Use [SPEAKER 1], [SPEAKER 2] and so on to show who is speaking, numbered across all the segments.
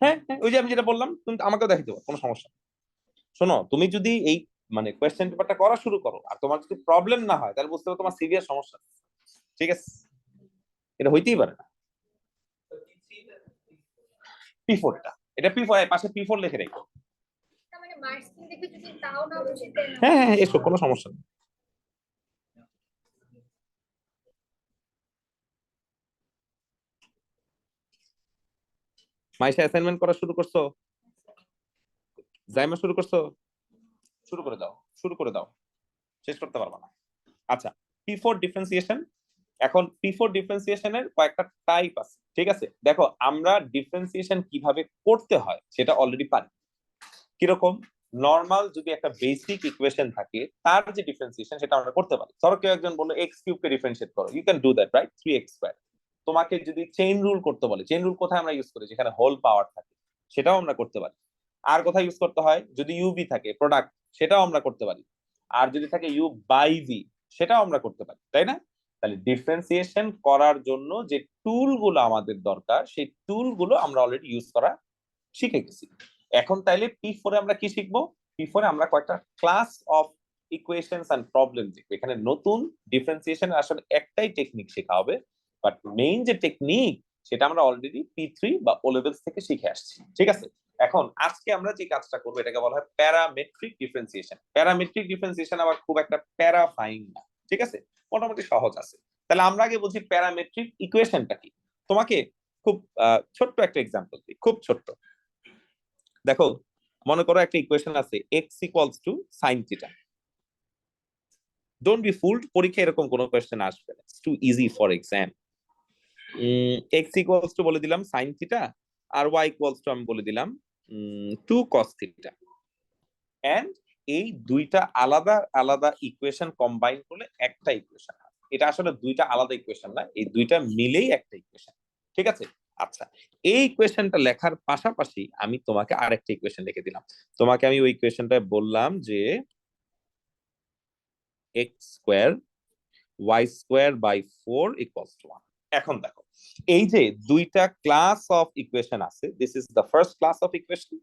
[SPEAKER 1] হ্যাঁ হ্যাঁ, ওই যে আমি যেটা বললাম, তুমি আমাকেও দেখাই দেবো, কোনো সমস্যা নেই। শোনো, তুমি যদি এই মানে কোয়েশ্চেন পেপারটা করা শুরু করো আর তোমার যদি প্রবলেম না হয়, তাহলে বুঝতে হবে তোমার সিরিয়াস সমস্যা। ঠিক আছে, এটা হইতেই পারে না। P4টা, এটা P4, পাশে P4 লিখে রেখো। হ্যাঁ হ্যাঁ, এসো, কোনো সমস্যা নেই। মাইশা অ্যাসাইনমেন্ট করা শুরু করছো? জাইমা শুরু করছো? শুরু করে দাও, শুরু করে দাও, শেষ করতে পারবা না। আচ্ছা, P4 ডিফারেন্সিয়েশন। এখন P4 ডিফারেন্সিয়েশনের কয়েকটা টাইপ আছে, ঠিক আছে? দেখো, আমরা ডিফারেন্সিয়েশন কিভাবে করতে হয় সেটা অলরেডি পারি। কিরকম? নর্মাল যদি একটা বেসিক ইকুয়েশন থাকে, তার যে ডিফারেন্সিয়েশন সেটা আমরা করতে পারি। ধরো কেউ একজন বললো এক্স কিউব কে ডিফারেন্সিয়েট করো, you can do that, right? 3x²। তোমাকে যদি চেইন রুল করতে বলে, চেইন রুল কোথায় আমরা ইউজ করি? যেখানে হোল পাওয়ার থাকে, সেটাও আমরা করতে পারি। আর কোথায় ইউজ করতে হয়? যদি ইউবি থাকে, প্রোডাক্ট, সেটাও আমরা করতে পারি। আর যদি থাকে ইউ বাই ভি, সেটাও আমরা করতে পারি, তাই না? তাহলে ডিফারেন্সিয়েশন করার জন্য যে টুল গুলো আমাদের দরকার, সেই টুল গুলো আমরা অলরেডি ইউজ করা শিখে গেছি। এখন তাইলে P4 এ আমরা কি শিখবো? P4 এ আমরা কয়েকটা class of equations and problem শিখবো। এখানে নতুন ডিফারেন্সিয়েশন আসলে একটাই টেকনিক শেখা হবে, বাট মেইন যে টেকনিক সেটা আমরা অলরেডি P3 বা ও লেভেলস থেকে শিখে আসছি। ঠিক আছে, এখন আজকে আমরা যে কাজটা করবো এটাকে বলা হয় প্যারামেট্রিক ডিফারেন্সিয়েশন। প্যারামেট্রিক ডিফারেন্সিয়েশন আবার খুব একটা প্যারাফাইন না, ঠিক আছে, মোটামুটি সহজ আছে। তাহলে আমরা আগে বুঝি প্যারামেট্রিক ইকুয়েশনটা কি। তোমাকে খুব ছোট্ট একটা এক্সাম্পল দিই, খুব ছোট্ট। দেখো, মনে করো একটা ইকুয়েশন আছে x equals to sine theta. Don't be fooled, পরীক্ষায় এরকম কোনো কোয়েশ্চেন আসবে না, it's too easy for exam. X equals to বলে দিলাম সাইন থিটা, আর ওয়াই ইকুয়ালস টু আমি বলে দিলাম 2 কস থিটা। এন্ড এই দুইটা আলাদা আলাদা ইকুয়েশন কম্বাইন করলে একটা ইকুয়েশন হয়। এটা আসলে দুইটা আলাদা ইকুয়েশন না, এই দুইটা মিলেই একটা ইকুয়েশন। ঠিক আছে, আচ্ছা, এই ইকুয়েশনটা লেখার পাশাপাশি আমি তোমাকে আরেকটা ইকুয়েশন লিখে দিলাম। তোমাকে আমি ওই ইকুয়েশনটা বললাম যে x² y² / 4 = 1। এখন দেখো, এই যে দুইটা ক্লাস অফ ইকুয়েশন আছে, this is the first class of equation,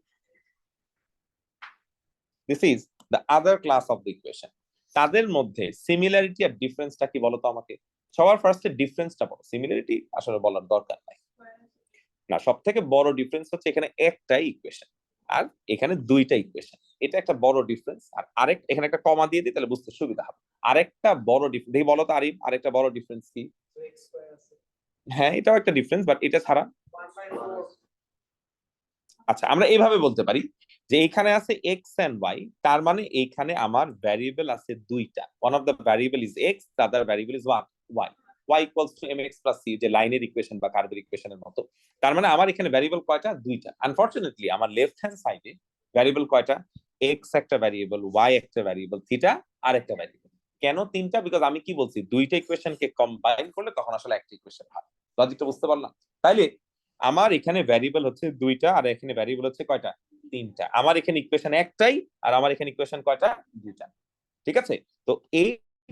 [SPEAKER 1] this is the other class of the equation. তাদের মধ্যে সিমিলারিটি আর ডিফারেন্সটা কি বলতো আমাকে? সবার ফার্স্টে ডিফারেন্সটা বলো, সিমিলারিটি আসলে বলার দরকার নাই। না, সব থেকে বড় ডিফারেন্স হচ্ছে এখানে একটাই ইকুয়েশন আর এখানে দুইটা ইকুয়েশন, এটা একটা বড় ডিফারেন্স। আর আরেক, এখানে একটা কমা দিয়ে দিই, তাহলে বুঝতে সুবিধা হবে। আরেকটা বড় ডিফারেন্স দেখি, বলো তো আরিফ, আরেকটা বড় ডিফারেন্স কি? হ্যাঁ, এটাও একটা ডিফারেন্স, বাট এটা ছাড়া। আচ্ছা, আমরা এইভাবে বলতে পারি যে এখানে আছে এক্স এন্ড ওয়াই, তার মানে এইখানে আমার ভ্যারিয়েবল আছে দুইটা। One of the variable is x, the other variable is y. Y equals to mx plus c, যে লাইনের ইকুয়েশন বা কার্ভের ইকুয়েশনের মতো। তার মানে আমার এখানে ভ্যারিয়েবল কয়টা? দুইটা। আনফরচুনেটলি আমার লেফট হ্যান্ড সাইডে ভ্যারিয়েবল কয়টা? এক্স একটা ভ্যারিয়েবল, ওয়াই একটা ভ্যারিয়েবল, থিটা আর একটা ভ্যারিয়েবল। কেন তিনটা? বিকজ আমি কি বলছি, দুইটা ইকুয়েশনকে কম্বাইন করলে তখন আসলে একটা ইকুয়েশন হয়। লজিকটা বুঝতে পারলাম? তাইলে আমার এখানে ভ্যারিয়েবল হচ্ছে দুইটা আর এখানে ভ্যারিয়েবল হচ্ছে কয়টা? তিনটা। আমার এখানে ইকুয়েশন একটাই আর আমার এখানে ইকুয়েশন কয়টা? দুইটা। ঠিক আছে, তো এই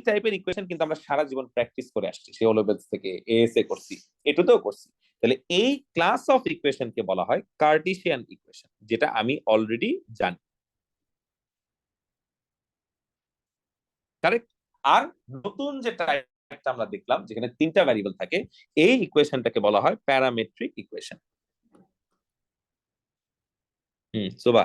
[SPEAKER 1] টাইপের ইকুয়েশন কিন্তু আমরা সারা জীবন প্র্যাকটিস করে আসছি, সে ও লেভেলস থেকে এএসএ করছি, এটুতেও করছি। তাহলে এই ক্লাস অফ ইকুয়েশনকে বলা হয় কার্টেসিয়ান ইকুয়েশন, যেটা আমি অলরেডি জানি, কারেক্ট? আর নতুন যে টাইপটা আমরা দেখলাম যেখানে তিনটা ভ্যারিয়েবল থাকে, এই ইকুয়েশনটাকে বলা হয় প্যারামেট্রিক ইকুয়েশন। সুবা,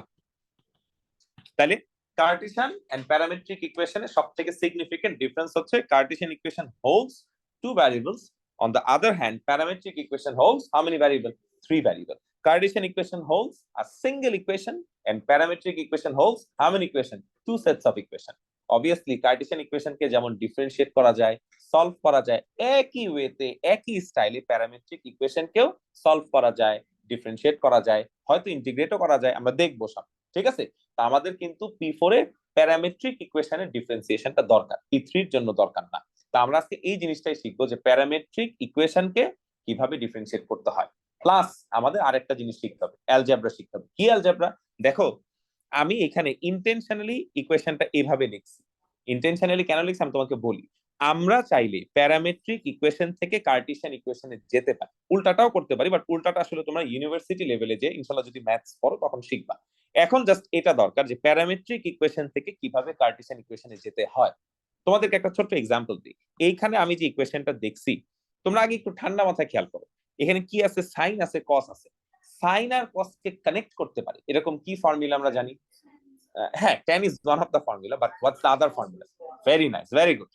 [SPEAKER 1] তাহলে কার্টেসিয়ান এন্ড প্যারামেট্রিক ইকুয়েশনের সবথেকে সিগনিফিকেন্ট ডিফারেন্স হচ্ছে Cartesian equation holds two variables, on the other hand parametric equation holds how many variables? Three variables. Cartesian equation holds a single equation and parametric equation holds how many equation? Two sets of equation. Obviously Cartesian equation কে যেমন differentiate করা যায়, solve করা যায়, একই ওয়েতে একই স্টাইলে parametric equation কেও সলভ করা যায়, ডিফারেন্সিয়েট করা যায়, হয়তো ইন্টিগ্রেটও করা যায়, আমরা দেখবো সব। ঠিক আছে, তা আমাদের কিন্তু P4 এ প্যারামেট্রিক ইকুয়েশনের ডিফারেন্সিয়েশনটা দরকার, P3 এর জন্য দরকার না। তা আমরা আজকে এই জিনিসটাই শিখবো যে প্যারামেট্রিক ইকুয়েশনকে কিভাবে ডিফারেন্সিয়েট করতে হয়। প্লাস আমাদের আরেকটা জিনিস শিখতে হবে, অ্যালজেব্রা শিখতে হবে। কি অ্যালজেব্রা? দেখো, আমি এখানে ইন্টেনশনালি ইকুয়েশনটা এইভাবে লিখছি। ইন্টেনশনালি কেন লিখছি আমি তোমাকে বলি। আমরা চাইলে প্যারামেট্রিক ইকুয়েশন থেকে কার্টেসিয়ান ইকুয়েশনে যেতে পারি, উল্টাটাও করতে পারি, বাট উল্টাটা আসলে তোমরা ইউনিভার্সিটি লেভেলে যে ইনশাআল্লাহ যদি ম্যাথস পড়ো তখন শিখবা। এখন জাস্ট এটা দরকার যে প্যারামেট্রিক ইকুয়েশন থেকে কিভাবে কার্টেসিয়ান ইকুয়েশনে যেতে হয়। তোমাদেরকে একটা ছোট্ট এক্সাম্পল দিই। এইখানে আমি যে ইকুয়েশনটা দেখছি, তোমরা আগে একটু ঠান্ডা মাথায় খেয়াল করো। এখানে কি আছে? সাইন আছে, কস আছে। সাইন আর কসকে কানেক্ট করতে পারে এরকম কি ফর্মুলা আমরা জানি? হ্যাঁ, tan is one of the formula, but what's the other formula? Very nice, very good.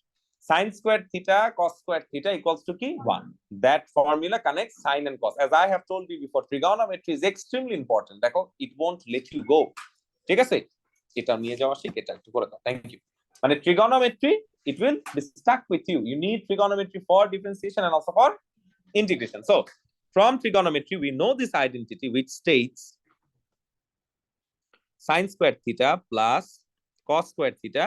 [SPEAKER 1] Sin squared theta cos squared theta equals to কি? 1. That formula connects sin and cos. As I have told you before, trigonometry is extremely important. দেখো, it won't let you go. ঠিক আছে? এটা নিয়ে যাওয়া শিখ, এটা একটু করে দাও। Thank you. মানে trigonometry, it will be stuck with you. You need trigonometry for differentiation and also for integration. So, from trigonometry, we know this identity which states sin squared theta plus cos squared theta,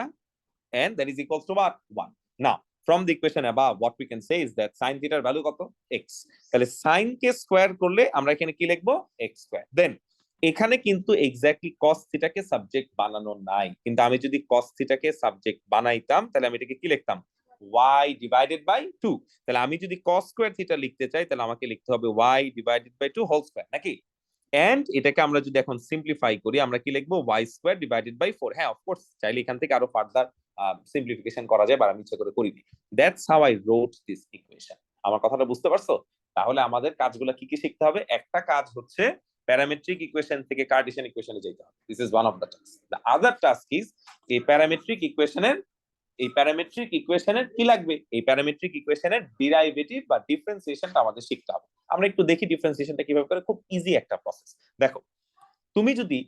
[SPEAKER 1] and that is equals to what? 1. Now, from the equation above, what we can say is that sin theta value কত? x. তাহলে sin কে square করলে আমরা এখানে কি লিখবো? x square. দেন এখানে কিন্তু exactly cos theta কে subject বানানো নাই, কিন্তু আমি যদি cos theta কে সাবজেক্ট বানাইতাম তাহলে আমি এটাকে কি লিখতাম? y divided by 2. তাহলে আমি যদি cos square theta লিখতে চাই তাহলে আমাকে লিখতে হবে y divided by 2 whole square, নাকি? এন্ড এটাকে আমরা যদি এখন সিম্পলিফাই করি আমরা কি লিখবো? y square divided by 4। হ্যাঁ, অফকোর্স চাইলে এখান থেকে আরো ফার্দার সিম্পলিফিকেশন করা যায়, বা আমি ইচ্ছা করে করিনি। That's how I রোট this equation. আমার কথাটা বুঝতে পারছো? তাহলে আমাদের কাজগুলো কি কি শিখতে হবে? একটা কাজ হচ্ছে প্যারামেট্রিক ইকুয়েশন থেকে কার্টেসিয়ান ইকুয়েশনে যেতে হবে। This is one of the task. The other task is এই প্যারামেট্রিক ইকুয়েশনের কি লাগবে? এই প্যারামেট্রিক ইকুয়েশনের ডিরাইভেটিভ বা ডিফারেন্সিয়েশনটা আমাদের শিখতে হবে। আমরা একটু দেখি ডিফারেন্সিয়েশনটা কিভাবে করে। খুব ইজি একটা প্রসেস। দেখো, তুমি যদি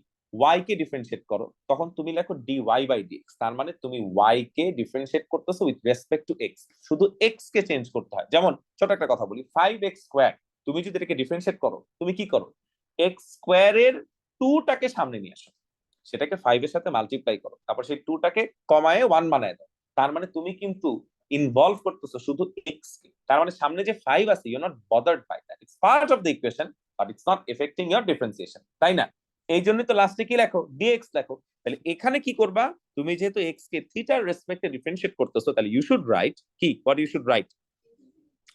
[SPEAKER 1] y কে ডিফারেন্সিয়েট করো তখন তুমি লেখো dy বাই dx। তার মানে তুমি y কে ডিফারেন্সিয়েট করতেছো উইথ রেসপেক্ট টু x। শুধু x কে চেঞ্জ করতে হয়। যেমন ছোট একটা কথা বলি, 5x স্কয়ার তুমি যদি এটাকে ডিফারেন্সিয়েট করো, তুমি কি করো? x স্কয়ারের 2 টাকে সামনে নিয়ে আসো, সেটাকে 5 এর সাথে মাল্টিপ্লাই করো, তারপর সেই 2 টাকে কমায়ে 1 বানায় দাও। তার মানে তুমি কিন্তু ইনভলভ করতেছো শুধু x কে। তার মানে সামনে যে 5 আছে, you are not bothered by that. It's part of the equation, but it's not affecting your differentiation, তাই না? এই জন্যই তো লাস্টে কি লেখো? dx লেখো। তাহলে এখানে কি করবা? তুমি যেহেতু x কে থিটার রেসপেক্টে ডিফারেন্সিয়েট করতেছো, তাহলে ইউ শুড রাইট কি? What you should write?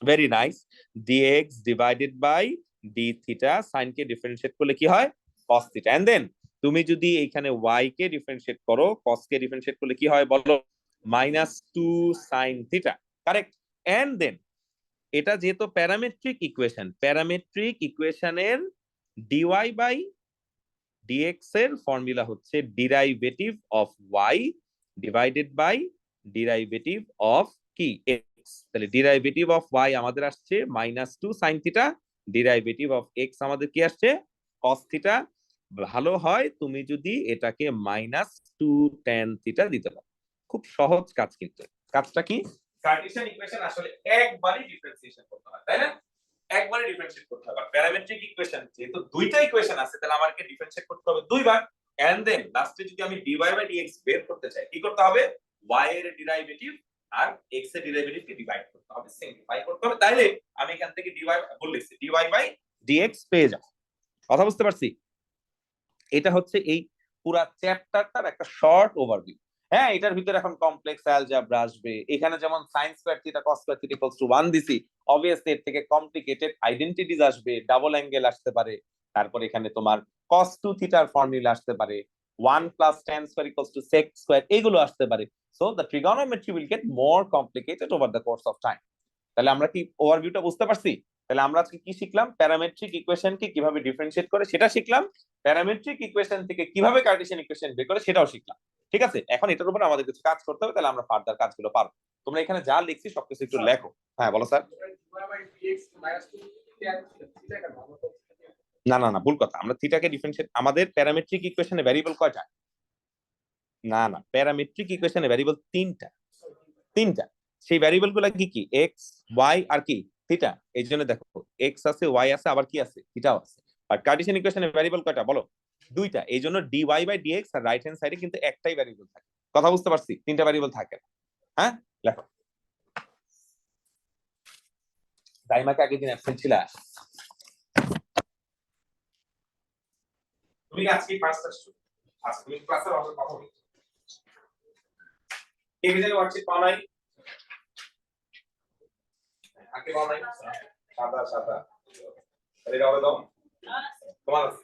[SPEAKER 1] Very nice, dx divided by d theta. sin কে ডিফারেন্সিয়েট করলে কি হয়? cos theta. এন্ড দেন তুমি যদি এখানে y কে ডিফারেন্সিয়েট করো, cos কে ডিফারেন্সিয়েট করলে কি হয় বলো? -2 sin theta. Correct? And then এটা যেহেতু প্যারামেট্রিক ইকুয়েশনের dy বাই dx এর ফর্মুলা হচ্ছে derivative of y divided by derivative of কি? x। তাহলে ডেরিভেটিভ অফ y আমাদের আসছে -2 sin theta, derivative of x আমাদের কি আসছে? cos theta. ভালো হয় তুমি যদি এটাকে -2 tan থিটা দিতে পারো। খুব সহজ কাজ, কিন্তু কাজটা কি? কার্টেসিয়ান ইকুয়েশন আসলে একবারই ডিফারেন্সিয়েশন করতে হয়, তাই না? একবারে ডিফারেন্সিয়েট করতে হবে। প্যারামেট্রিক ইকুয়েশন যেহেতু দুইটা ইকুয়েশন আছে, তাহলে আমাকে ডিফারেন্সিয়েট করতে হবে দুইবার। এন্ড দেন লাস্টে যদি আমি dy বাই dx বের করতে চাই, কি করতে হবে? y এর ডেরিভেটিভ আর x এর ডেরিভেটিভ কে ডিভাইড করতে হবে, সিম্পলিফাই করতে হবে। তাইলে আমি এখান থেকে dy বললেছি dy বাই dx পেয়ে যাব। কথা বুঝতে পারছি? এটা হচ্ছে এই পুরা চ্যাপ্টারটার একটা শর্ট ওভারভিউ। হ্যাঁ, এটার ভিতরে এখন কমপ্লেক্স অ্যালজেব্রা আসবে। এখানে যেমন sin square theta cos square theta equals two 1 দিছি, অবভিয়াসলি এর থেকে কমপ্লিকেটেড আইডেন্টিটিস আসবে, ডাবল অ্যাঙ্গেল আসতে পারে। তারপর এখানে তোমার cos 2 থিটার ফর্মুলা আসতে পারে, 1 plus tan square equals to sec square, এগুলো আসতে পারে। So the trigonometry will get more complicated over the course of time. তাহলে আমরা কি ওভারভিউটা বুঝতে পারছি? তাহলে আমরা আজকে কি শিখলাম? প্যারামেট্রিক ইকুয়েশনকে কিভাবে ডিফারেন্সিয়েট করে সেটা শিখলাম, প্যারামেট্রিক ইকুয়েশন থেকে কিভাবে কার্টেসিয়ান ইকুয়েশন বের করে সেটাও শিখলাম। ঠিক আছে, এখন এটার উপর আমাদের কিছু কাজ করতে হবে, তাহলে আমরা ফার্দার কাজগুলো পারবো। তোমরা এখানে যা লিখছি সবকিছু একটু লেখো। হ্যাঁ বলো স্যার। না না না, ভুল কথা। আমরা থিটাকে ডিফারেন্সিয়েট, আমাদের প্যারামেট্রিক ইকুয়েশনে ভ্যারিয়েবল কয়টা? না না, প্যারামেট্রিক ইকুয়েশনে ভ্যারিয়েবল তিনটা। সেই ভ্যারিয়েবল গুলা কি কি? এক্স, ওয়াই আর কি? থিটা। এই জন্য দেখো এক্স আছে, ওয়াই আছে, আবার কি আছে? থিটাও আছে। আর কার্টেসিয়ান ইকুয়েশনের ভ্যারিয়েবল কয়টা বলো? দুইটা। এই জন্য dy বাই dx আর রাইট হ্যান্ড সাইডে কিন্তু একটাই ভ্যারিয়েবল থাকে। কথা বুঝতে পারছি? তিনটা ভ্যারিয়েবল থাকে না। হ্যাঁ, লেখো। দাইমাকে আগের দিন অ্যাবসেন্ট ছিল। তুমি আজকে ফার্স্ট আসছো। আচ্ছা, তুমি ক্লাসের কথা বলো। এই বিষয়ে ওয়ার্কশিট পাও নাই? আগে পাও নাই সাদা সাদা এটা হবে দাও তোমার আছে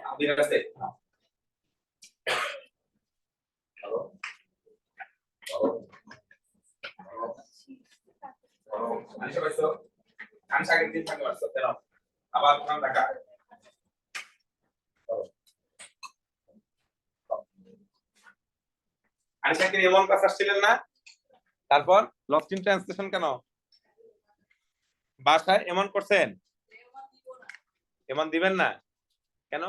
[SPEAKER 1] আবির আছে হ্যালো আনিশা পাইছো আনিশা আগের দিন থাকতে পারছো কেন আবার কোন টাকা আনিশা কি এমন ক্লাস আসছিলেন না তারপর লস্ট ইন ট্রান্সলেশন কেন বাসায় এমন করছেন এমন দিবেন না কেন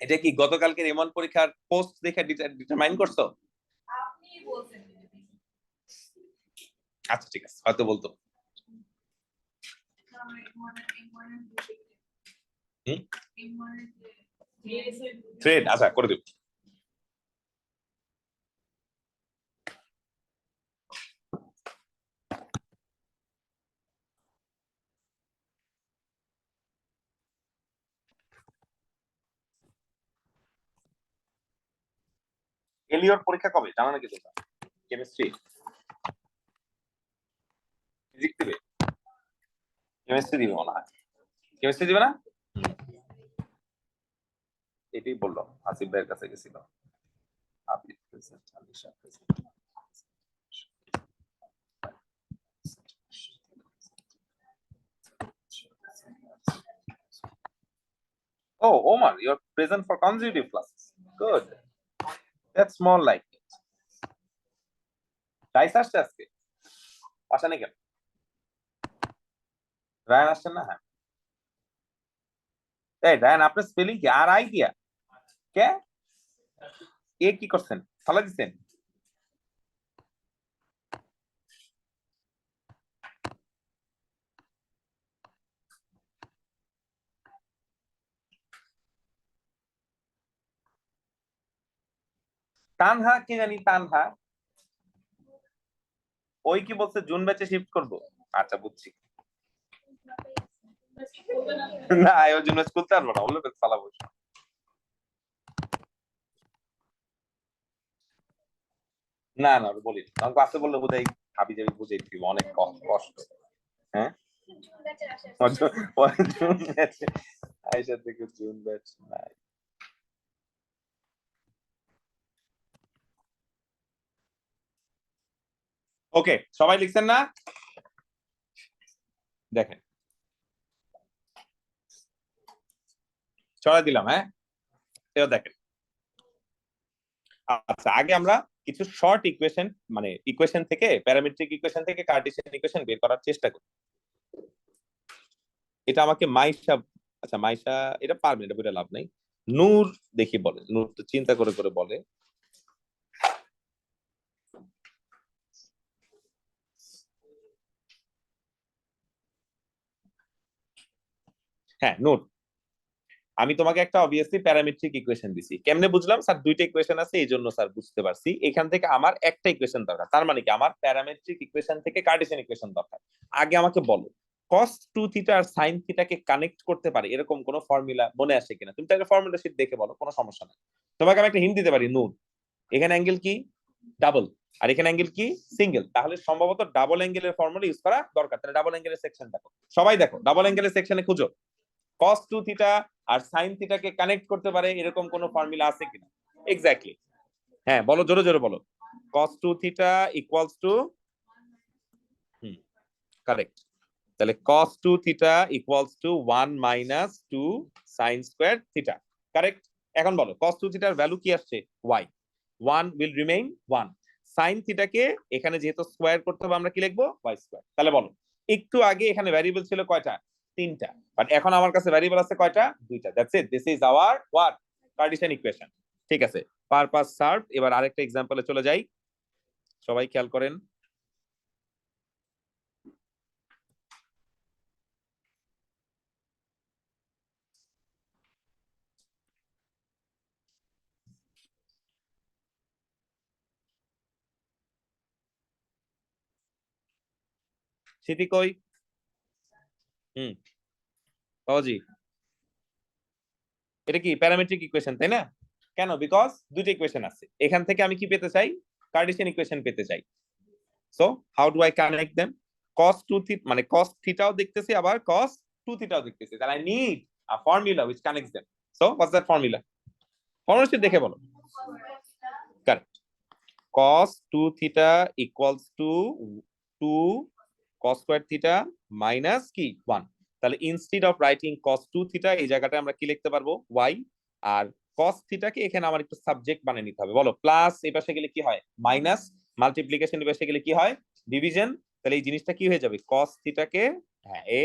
[SPEAKER 1] এটা কি গতকালকের এমন পরীক্ষার পোস্ট দেখে ডিটারমাইন করছো
[SPEAKER 2] আপনি বলছেন
[SPEAKER 1] আচ্ছা ঠিক আছে হয়তো বলতো থ্রেড আচ্ছা করে দেব এলিওর পরীক্ষা কবে জানা নাকি তোমরা কেমিস্ট্রি ফিজিক্স দিবে কেমিস্ট্রি দিবে মনে হয় কেমিস্ট্রি দিবে না এটাই বললো আসিফ ভাইয়ের কাছে গেছিল Abir present Alisha present Oh, Omar, you're present for consecutive classes. Good. That's more like it. Rice আসছে আজকে আসা নেই কেন রায়ান আসছেন না হ্যাঁ এই রায়ান আপনার স্পেলিং কি আর আই দিয়া কে এ কি করছেন ফালা দিচ্ছেন তানহা কি জানি তানহা ওই কি বলছে জুন ব্যাচে শিফট করবো আচ্ছা বুঝছি না ওই জন্য স্কুল তো আসবো না বললো চালাবো না না বলি কারণ ক্লাসে বললে বোধহয় হাবি জাবি বুঝে দিব অনেক কষ্ট হ্যাঁ জুন ব্যাচে আইসা থেকে জুন ব্যাচ নাই ওকে সবাই লিখছেন না দেখেন ছড়া দিলাম হ্যাঁ এও দেখেন আচ্ছা আগে আমরা কিছু শর্ট ইকুয়েশন মানে ইকুয়েশন থেকে প্যারামেট্রিক ইকুয়েশন থেকে কার্টেসিয়ান ইকুয়েশন বের করার চেষ্টা করি এটা আমাকে মাইশা আচ্ছা মাইশা এটা পারবে এটা বলে লাভ নাই নূর দেখি বলে নূর তো চিন্তা করে করে বলে হ্যাঁ নূর আমি তোমাকে একটা অবভিয়াসলি প্যারামেট্রিক ইকুয়েশন দিছি কেমনে বুঝলাম স্যার দুইটা ইকুয়েশন আছে এই জন্য স্যার বুঝতে পারছি এখান থেকে আমার একটা ইকুয়েশন দরকার তার মানে কি আমার প্যারামেট্রিক ইকুয়েশন থেকে কার্টেসিয়ান ইকুয়েশন দরকার আগে আমাকে বলো cos 2 থিটা আর sin থিটাকে কানেক্ট করতে পারে এরকম কোন ফর্মুলা মনে আসে কিনা তুমি তাহলে ফর্মুলা শিট দেখে বলো কোনো সমস্যা নাই তোমাকে আমি একটা হিন্ট দিতে পারি নূর এখানে অ্যাঙ্গেল কি ডাবল আর এখানে অ্যাঙ্গেল কি সিঙ্গেল তাহলে সম্ভবত ডাবল অ্যাঙ্গেলের ফর্মুলা ইউজ করা দরকার তাহলে ডাবল অ্যাঙ্গেলের সেকশন দেখো সবাই দেখো ডাবল অ্যাঙ্গেলের সেকশনে খুঁজো cos 2 থিটা আর sin থিটাকে কানেক্ট করতে পারে এরকম কোন ফর্মুলা আছে কিনা এক্স্যাক্টলি হ্যাঁ বলো জোরে জোরে বলো cos 2 theta equals two correct তাহলে cos 2 theta equals two 1 minus 2 sin square theta correct এখন বলো cos 2 থিটার ভ্যালু কি আসছে y 1 will remain 1 sin থিটাকে এখানে যেহেতু স্কয়ার করতে হবে আমরা কি লিখবো y স্কয়ার তাহলে বলো একটু আগে এখানে ভ্যারিয়েবল ছিল কয়টা তিনটা বাট এখন আমার কাছে ভ্যারিয়েবল আছে কয়টা দুইটা that's it this is our what Cartesian equation ঠিক আছে পারপাস সার্ভ এবার আরেকটা एग्जांपले চলে যাই সবাই খেয়াল করেন স্মৃতি কই বাবাজি এটা কি প্যারামেট্রিক ইকুয়েশন তাই না কেন বিকজ দুটো ইকুয়েশন আছে এখান থেকে আমি কি পেতে চাই কার্টেসিয়ান ইকুয়েশন পেতে চাই। So how do I connect them? cos 2 theta মানে cos থিটাও দেখতেছি আবার cos 2 থিটাও দেখতেছি, তাহলে I need a formula which connects them. So what's that formula? Formula দেখে বলো। Correct. cos 2 theta equals to 2 cos square theta minus কি 1। তাহলে instead of writing cos 2 theta এই জায়গাটা আমরা কি লিখতে পারবো y, আর cos theta কে এখানে আমার একটু সাবজেক্ট বানিয়ে নিতে হবে। বলো প্লাস এই পাশে গেলে কি হয় মাইনাস, মাল্টিপ্লিকেশন এই পাশে গেলে কি হয় ডিভিশন। তাহলে এই জিনিসটা কি হয়ে যাবে cos theta K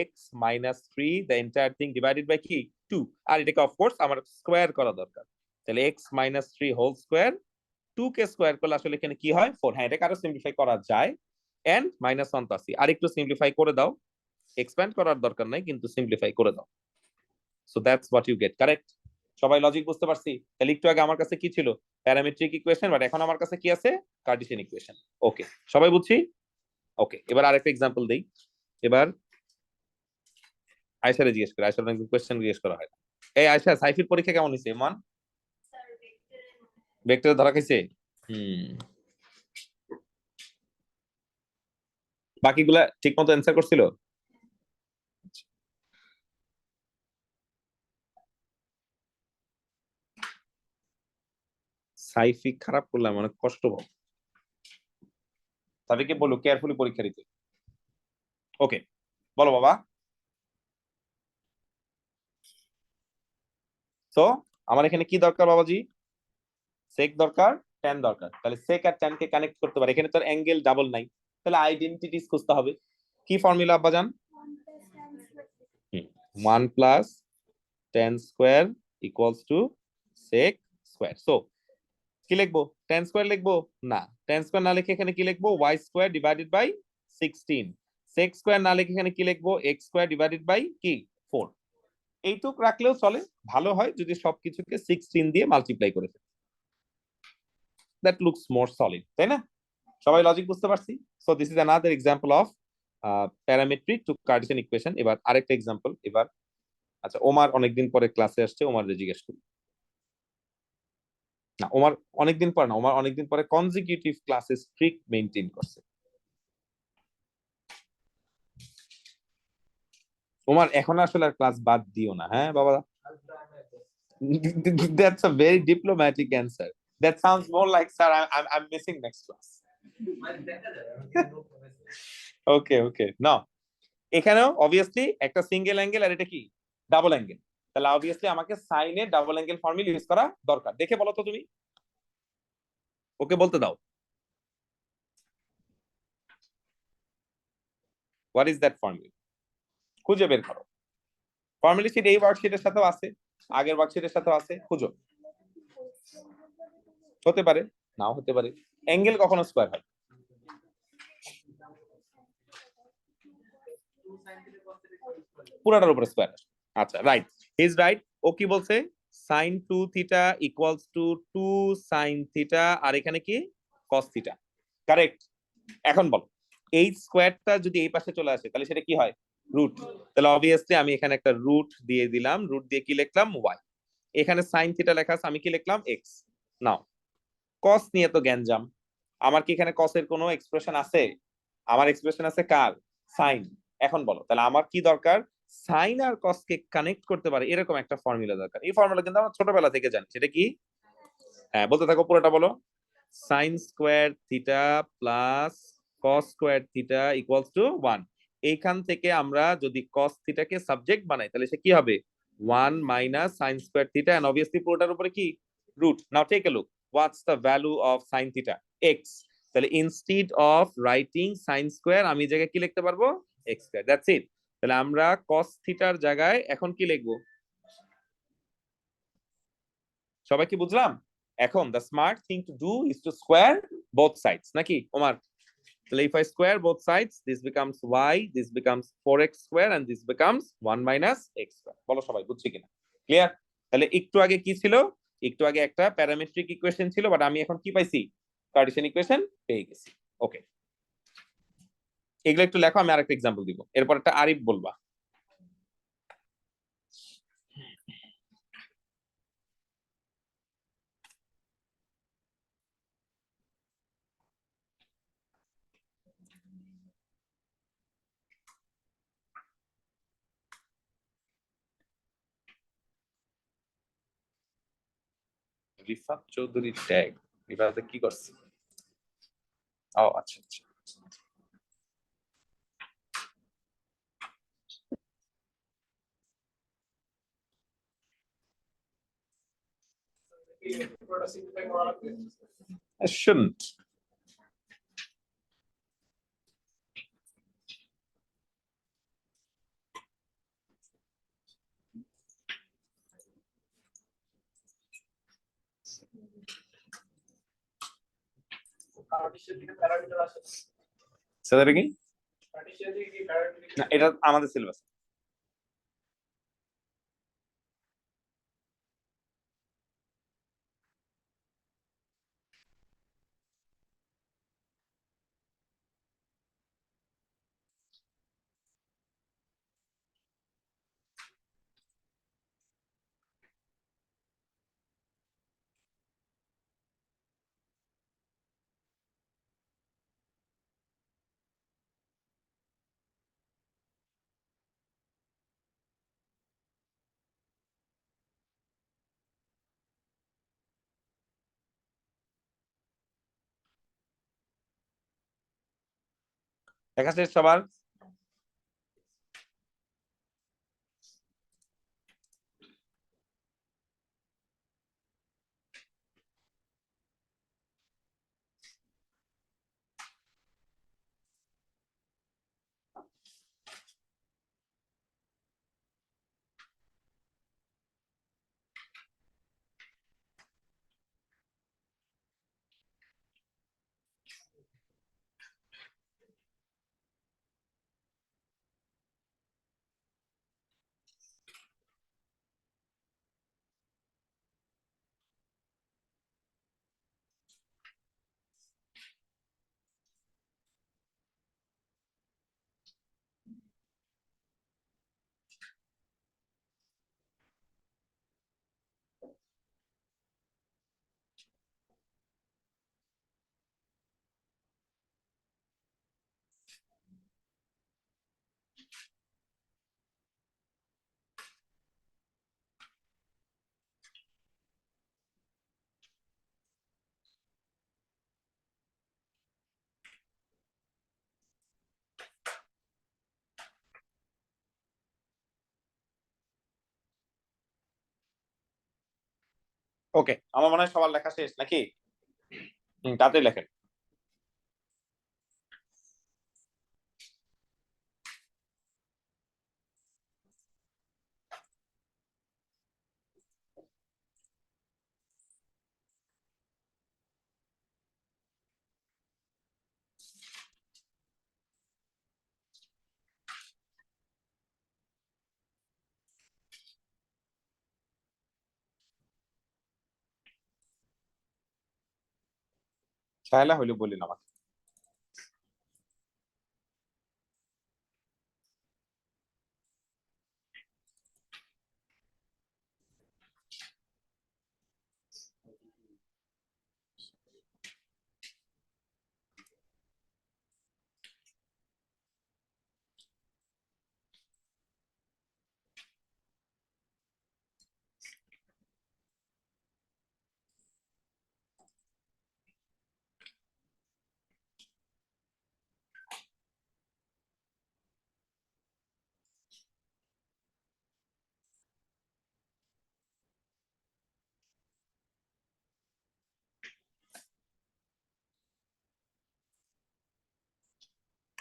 [SPEAKER 1] x minus 3 the entire thing divided by কি 2, আর এটাকে অফ কোর্স আমার স্কয়ার করা দরকার। তাহলে x minus 3 হোল স্কয়ার, 2 কে স্কয়ার করলে আসলে এখানে কি হয় 4। হ্যাঁ এটাকে আরো সিম্পলিফাই করা যায়, এন্ড মাইনাস 1 তো আছে, আর একটু সিম্পলিফাই করে দাও, এক্সপ্যান্ড করার দরকার নাই কিন্তু সিম্পলিফাই করে দাও। So that's what you get. Correct? সবাই লজিক বুঝতে পারছি? তাহলে একটু আগে আমার কাছে কি ছিল প্যারামেট্রিক ইকুয়েশন, বাট এখন আমার কাছে কি আছে কার্টেসিয়ান ইকুয়েশন। ওকে সবাই বুঝছি? ওকে এবার আরেকটা এক্সাম্পল দেই। এবার আয়শারে জিজ্ঞেস করে, আয়শার অনেক কোয়েশ্চেন জিজ্ঞেস করা হয়। এই আয়শা সাইফির পরীক্ষা কেমন হয়েছে? মান ভেক্টর ধরা খাইছে? বাকিগুলা ঠিক মতো অ্যান্সার করছিল? সাইফি খারাপ করলাম, অনেক কষ্ট পাবো। সাইফিকে বলো কেয়ারফুলি পরীক্ষা দিতে। ওকে বলো বাবা। তো আমার এখানে কি দরকার বাবাজি? সেক দরকার, ট্যান দরকার। তাহলে সেক আর ট্যান কে কানেক্ট করতে পারে, এখানে তো অ্যাঙ্গেল ডাবল নাই, তাহলে আইডেন্টিটিস খুঁজতে হবে। কি ফর্মুলা আব্বাজান? 1 plus tan square equals to sec square. So কি লিখবো? ট্যান স্কোয়ার লিখবো? না, ট্যান স্কোয়ার না লিখে এখানে কি লিখবো y square divided by 16। Sec square না লিখে এখানে কি লিখবো এক্স স্কোয়ার ডিভাইডেড বাই কি 4। এইটুক রাখলেও চলে, ভালো হয় যদি সবকিছুকে 16 দিয়ে মাল্টিপ্লাই করে ফেলি। দ্যাট লুকস মোর সলিড, তাই না? সবাই লজিক বুঝতে পারছি? So this is another example of parametric to Cartesian equation. এবার আরেকটা এক্সাম্পল। এবার আচ্ছা ওমার অনেকদিন পরে ক্লাসে আসছে, ওমার জিজ্ঞেস করি। না ওমার অনেকদিন পরে না, ওমার অনেকদিন পরে কনজিকিউটিভ ক্লাসে স্ট্রিক্ট মেইনটেইন করছে। ওমার এখন আসলে আর ক্লাস বাদ দিও না, হ্যাঁ বাবা। That's a very diplomatic answer. That sounds more like, sir, I'm missing next class. Okay, okay. No. এখানেও অবভিয়াসলি একটা সিঙ্গেল অ্যাঙ্গেল আর এটা কি ডাবল অ্যাঙ্গেল, তাহলে অবভিয়াসলি আমাকে সাইনে ডাবল অ্যাঙ্গেল ফর্মুলা ইউজ করা দরকার। দেখে বলো তো তুমি, ওকে বলতে দাও। What is that formula? খুঁজে বের করো। ফর্মুলা শিট এই ওয়ার্কশিটের সাথেও আছে, আগের ওয়ার্কশিটের সাথেও আছে, খুঁজো। হতে পারে, নাও হতে পারে। অ্যাঙ্গেল কখনো স্কয়ার হয়? পুরাটার উপরে স্কয়ার আসে। আচ্ছা রাইট, ইজ রাইট। ও কি বলছে? sin 2 theta equals to 2 sin theta, আর এখানে কি cos থিটা। কারেক্ট। এখন বল এই স্কয়ারটা যদি এই পাশে চলে আসে তাহলে সেটা কি হয় রুট। তাহলে অবভিয়াসলি আমি এখানে একটা রুট দিয়ে দিলাম, রুট দিয়ে কি লিখলাম y। এখানে sin থিটা লেখা আছে, আমি কি লিখলাম x। নাও cos নিয়ে তো গ্যাঞ্জাম, আমার কি এখানে cos এর কোনো এক্সপ্রেশন আছে? আমার এক্সপ্রেশন আছে কার? sin। এখন বলো তাহলে আমার কি দরকার? সাইন আর কস কে কানেক্ট করতে পারে এরকম একটা ফর্মুলা দরকার। এই ফর্মুলা কিন্তু আমরা ছোটবেলা থেকে জানি, সেটা কি? হ্যাঁ বলতে থাকো পুরোটা বলো। Sign square theta plus cos square theta equals two 1। এইখান থেকে আমরা যদি কস থিটাকে সাবজেক্ট বানাই তাহলে সে কি হবে 1 minus sine square theta, and obviously পুরোটার উপরে কি root. Now take a look, what's the value of sine theta? X. তাহলে instead of writing sine square আমি এই জায়গায় কি লিখতে পারবো এক্স স্কোয়ার। That's it. তাহলে আমরা কস থিটার জায়গায় এখন কি লিখবো? সবাই কি বুঝলাম? এখন the smart thing to do is to square both sides, নাকি ওমার? তাহলে if I square both sides, this becomes y, this becomes 4x square, and this becomes 1 minus x square. বলো সবাই বুঝছি কিনা? ক্লিয়ার? তাহলে একটু আগে কি ছিল? একটু আগে একটা প্যারামেট্রিক ইকুয়েশন ছিল, বাট আমি এখন কি পাইছি কার্টেসিয়ান ইকুয়েশন পেয়ে গেছি। ওকে এগুলো একটু লেখো, আমি আরেকটা এক্সাম্পল দিব, এরপর একটা আরিফ বলবা। রিফাত চৌধুরী ট্যাগ রিফাতে কি করছে? ও আচ্ছা আচ্ছা। I shouldn't. কি না, এটা আমাদের সিলেবাস। দেখা শেষ সবার? ওকে, আমার মনে হয় সবার লেখা শেষ নাকি? তাড়াতাড়ি লেখেন। ছায়লা হইলে বলিন আমাকে।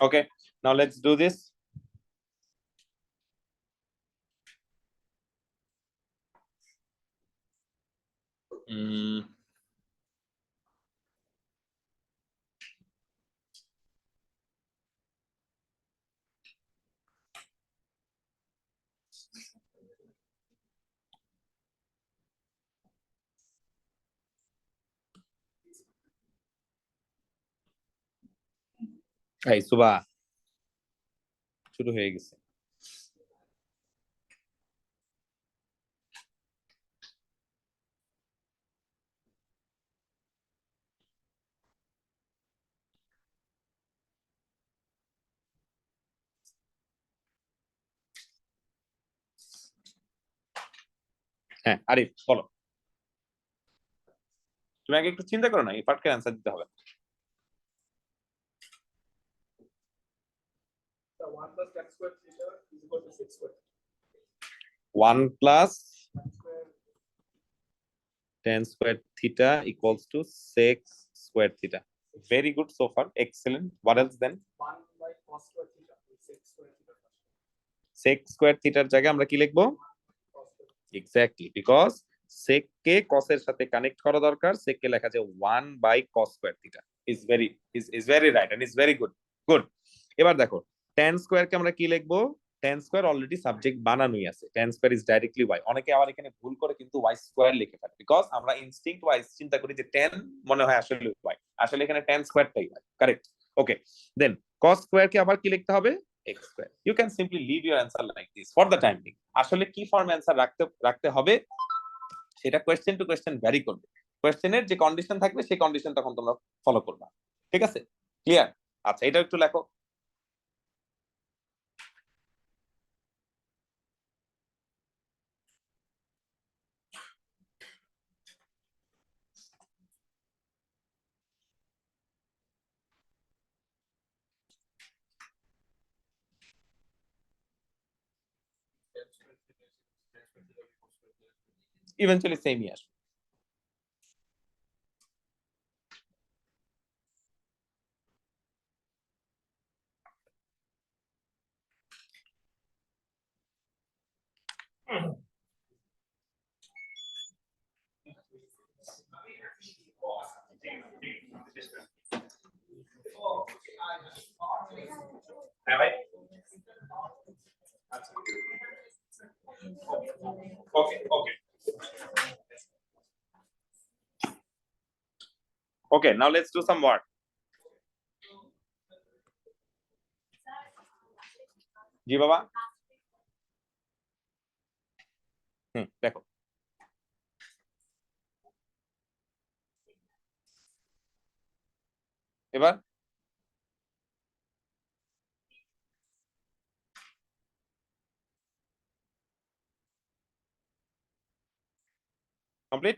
[SPEAKER 1] Okay, now let's do this. এই সুবা শুরু হয়ে গেছে। হ্যাঁ আরিফ বলো। তুমি আগে একটু চিন্তা করো না, এই পার্টকে অ্যান্সার দিতে হবে।
[SPEAKER 3] The 1 plus tan square theta is equal to 6 square.
[SPEAKER 1] 1 plus
[SPEAKER 3] Tan square
[SPEAKER 1] tan square theta equals to sec square theta. Very good so far. Excellent. What else then?
[SPEAKER 3] 1 by cos square theta is 6 square theta.
[SPEAKER 1] Sec square theta এর জায়গায় আমরা কি লিখবো?
[SPEAKER 3] Cos square.
[SPEAKER 1] Exactly, because sec K cos এর সাথে connect করা দরকার, sec কে লেখা যায় 1 by cos square theta. Is very right and is very good. Good. এবার দেখো tan square কে আমরা কি লিখবো? tan square অলরেডি সাবজেক্ট বানানোই আছে, tan square is directly y. অনেকে আবার এখানে ভুল করে কিন্তু y square লিখে ফেলে, বিকজ আমরা ইনস্টিংক্ট ওয়াইজ চিন্তা করি যে tan মনে হয় আসলে y, আসলে এখানে tan square টাই y, কারেক্ট। ওকে, দেন cos square কে আবার কি লিখতে হবে? x square. You can simply leave your answer like this for the time being. আসলে কি ফর্ম অ্যান্সার রাখতে হবে সেটা কোয়েশ্চেন টু কোয়েশ্চেন ভ্যারি করবে। কোয়েশ্চেনের যে কন্ডিশন থাকবে সেই কন্ডিশন তখন তোমরা ফলো করবা, ঠিক আছে? ক্লিয়ার? আচ্ছা, এটা একটু লেখো।
[SPEAKER 3] Tan square theta is tan square theta equals to cos square theta.
[SPEAKER 1] Eventually সেমই আসবে। হ্যাঁ ভাই, আচ্ছা, okay okay okay, now let's do some work. জি বাবা, দেখো এবার কমপ্লিট।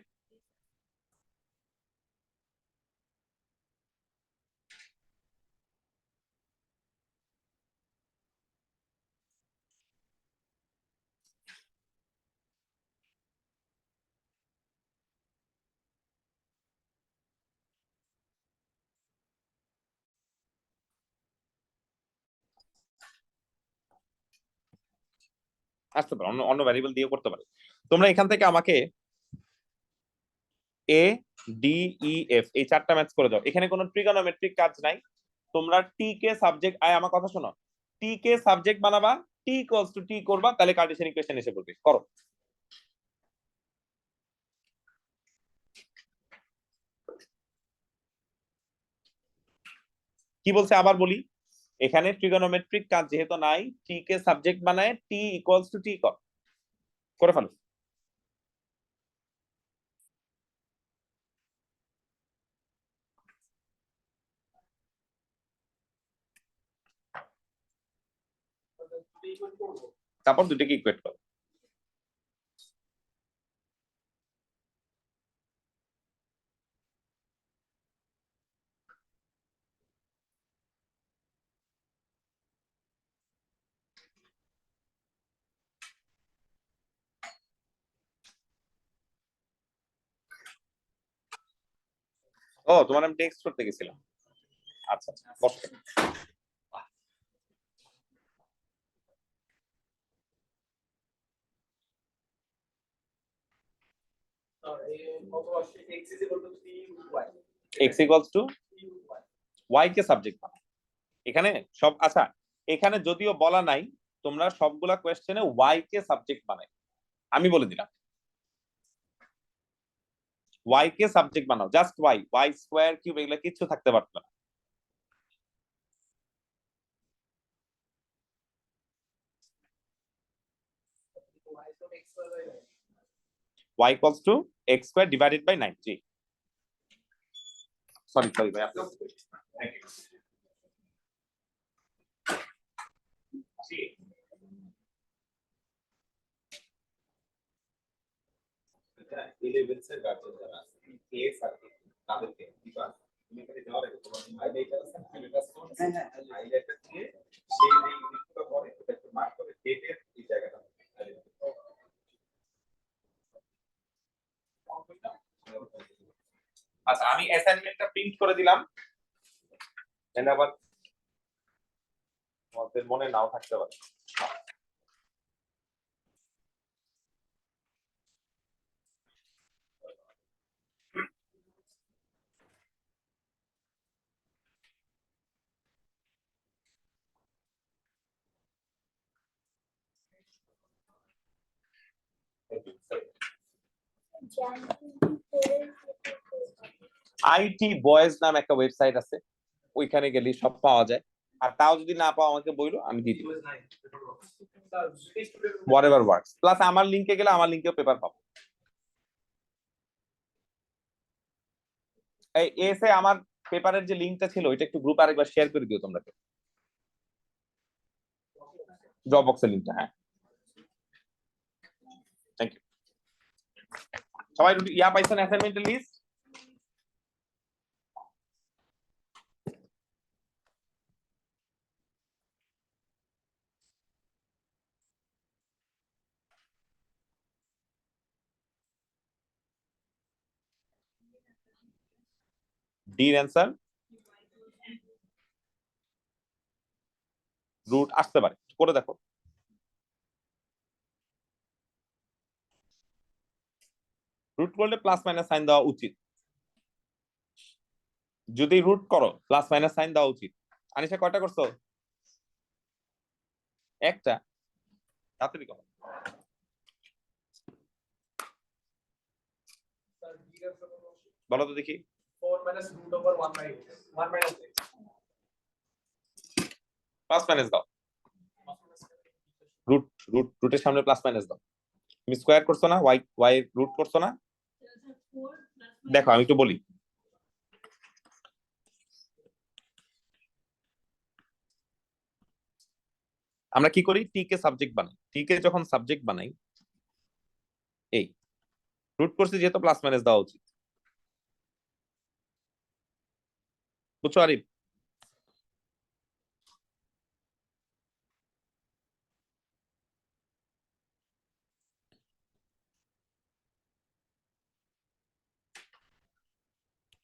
[SPEAKER 1] আসতে পারে, অন্য অন্য ভ্যারিয়েবল দিয়ে করতে পারে। তোমরা এখান থেকে আমাকে এ ডি ই এফ এই চারটা ম্যাচ করে দাও। এখানে কোনো ট্রিগোনোমেট্রিক কাজ নাই। তোমরা টি কে সাবজেক্ট, আমার কথা শোনো, টি কে সাবজেক্ট বানাবা, টি ইকুয়ালস টু টি করবা, তাহলে কার্টেসিয়ান ইকুয়েশন এসে পড়বে। করো। কি বলছে আবার বলি, এখানে ট্রিগোনোমেট্রিক কাজ যেহেতু নাই, টি কে সাবজেক্ট বানায় টি ইকুয়ালস টু টি করে ফেলো। তারপর দুটোকে ইকুয়েট করো। ও, তোমার আমি টেক্সট করতে গেছিলাম। আচ্ছা আচ্ছা, বসো।
[SPEAKER 3] X is equal to T y.
[SPEAKER 1] X equals to y কে সাবজেক্ট বানাও এখানে সব। আচ্ছা, এখানে যদিও বলা নাই, তোমরা সবগুলা কোয়েশ্চেনে ওয়াই কে সাবজেক্ট বানাই, আমি বলে দিলাম ওয়াই কে সাবজেক্ট বানাও, just y, y square cube এগুলা কিচ্ছু থাকতে পারতো না।
[SPEAKER 3] Y is not x square by 9.
[SPEAKER 1] Y equals to x square divided by 9। জি সরি সরি ভাই, আপনি থ্যাংক ইউ। জি এটা 11 এর গার্জেন যারা আছে, এ সাবজেক্ট তাদেরকে দিবা তুমি এখানে দেওয়ার আগে তোমার হাইলাইটার আছে না হাইলাইটার হাইলাইটার দিয়ে সেই যে ইউনিটটা পরে ওটা একটু মার্ক করে ডেটের এই জায়গাটা আচ্ছা আমি অ্যাসাইনমেন্টটা প্রিন্ট করে দিলাম এন্ড আবার তোমাদের মনে নাও থাকতে পারে আইটি বয়েজ নাম একটা ওয়েবসাইট আছে ওইখানে গেলে সব পাওয়া যায় আর তাও যদি না পাও আমাকে বইলো আমি দিয়ে দিব হোয়াটএভার ওয়ার্কস প্লাস আমার লিংকে গেলে আমার লিংকেও পেপার পাবো এই এসে আমার পেপারের যে লিংকটা ছিল ওইটা একটু গ্রুপে আরেকবার শেয়ার করে দিও তোমরা জব বক্সের লিংকটা হ্যাঁ থ্যাংক ইউ সবাই ইয়া পাইছেন অ্যাসাইনমেন্টের লিস্ট ডি এর অ্যান্সার রুট আসতে পারে করে দেখো রুট করলে প্লাস মাইনাস সাইন দেওয়া উচিত যদি রুট করো প্লাস মাইনাস সাইন দেওয়া উচিত আনিশা কয়টা করছো একটা তাড়াতাড়ি করো বলো তো দেখি
[SPEAKER 3] 4 minus root over 1 by 1 minus 8.
[SPEAKER 1] Plus minus দাও রুটের সামনে প্লাস মাইনাস দাও তুমি স্কোয়ার করছো না ওয়াই রুট করছো না দেখো আমি একটু বলি আমরা কি করি টি কে সাবজেক্ট বানাই টি কে যখন সাবজেক্ট বানাই এই রুট করছি যেহেতু প্লাস মাইনাস দেওয়া উচিত বুঝছো আরিফ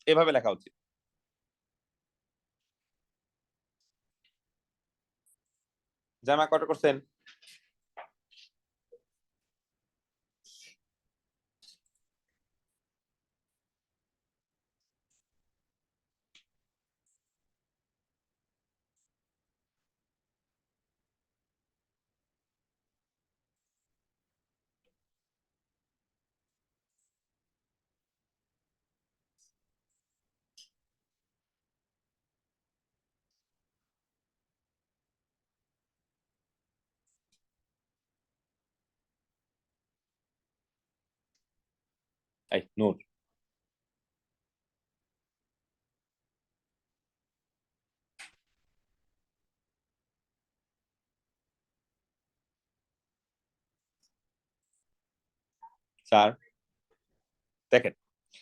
[SPEAKER 1] এভাবে লেখা উচিত জামা কত করছেন এই নোট স্যার দেখেন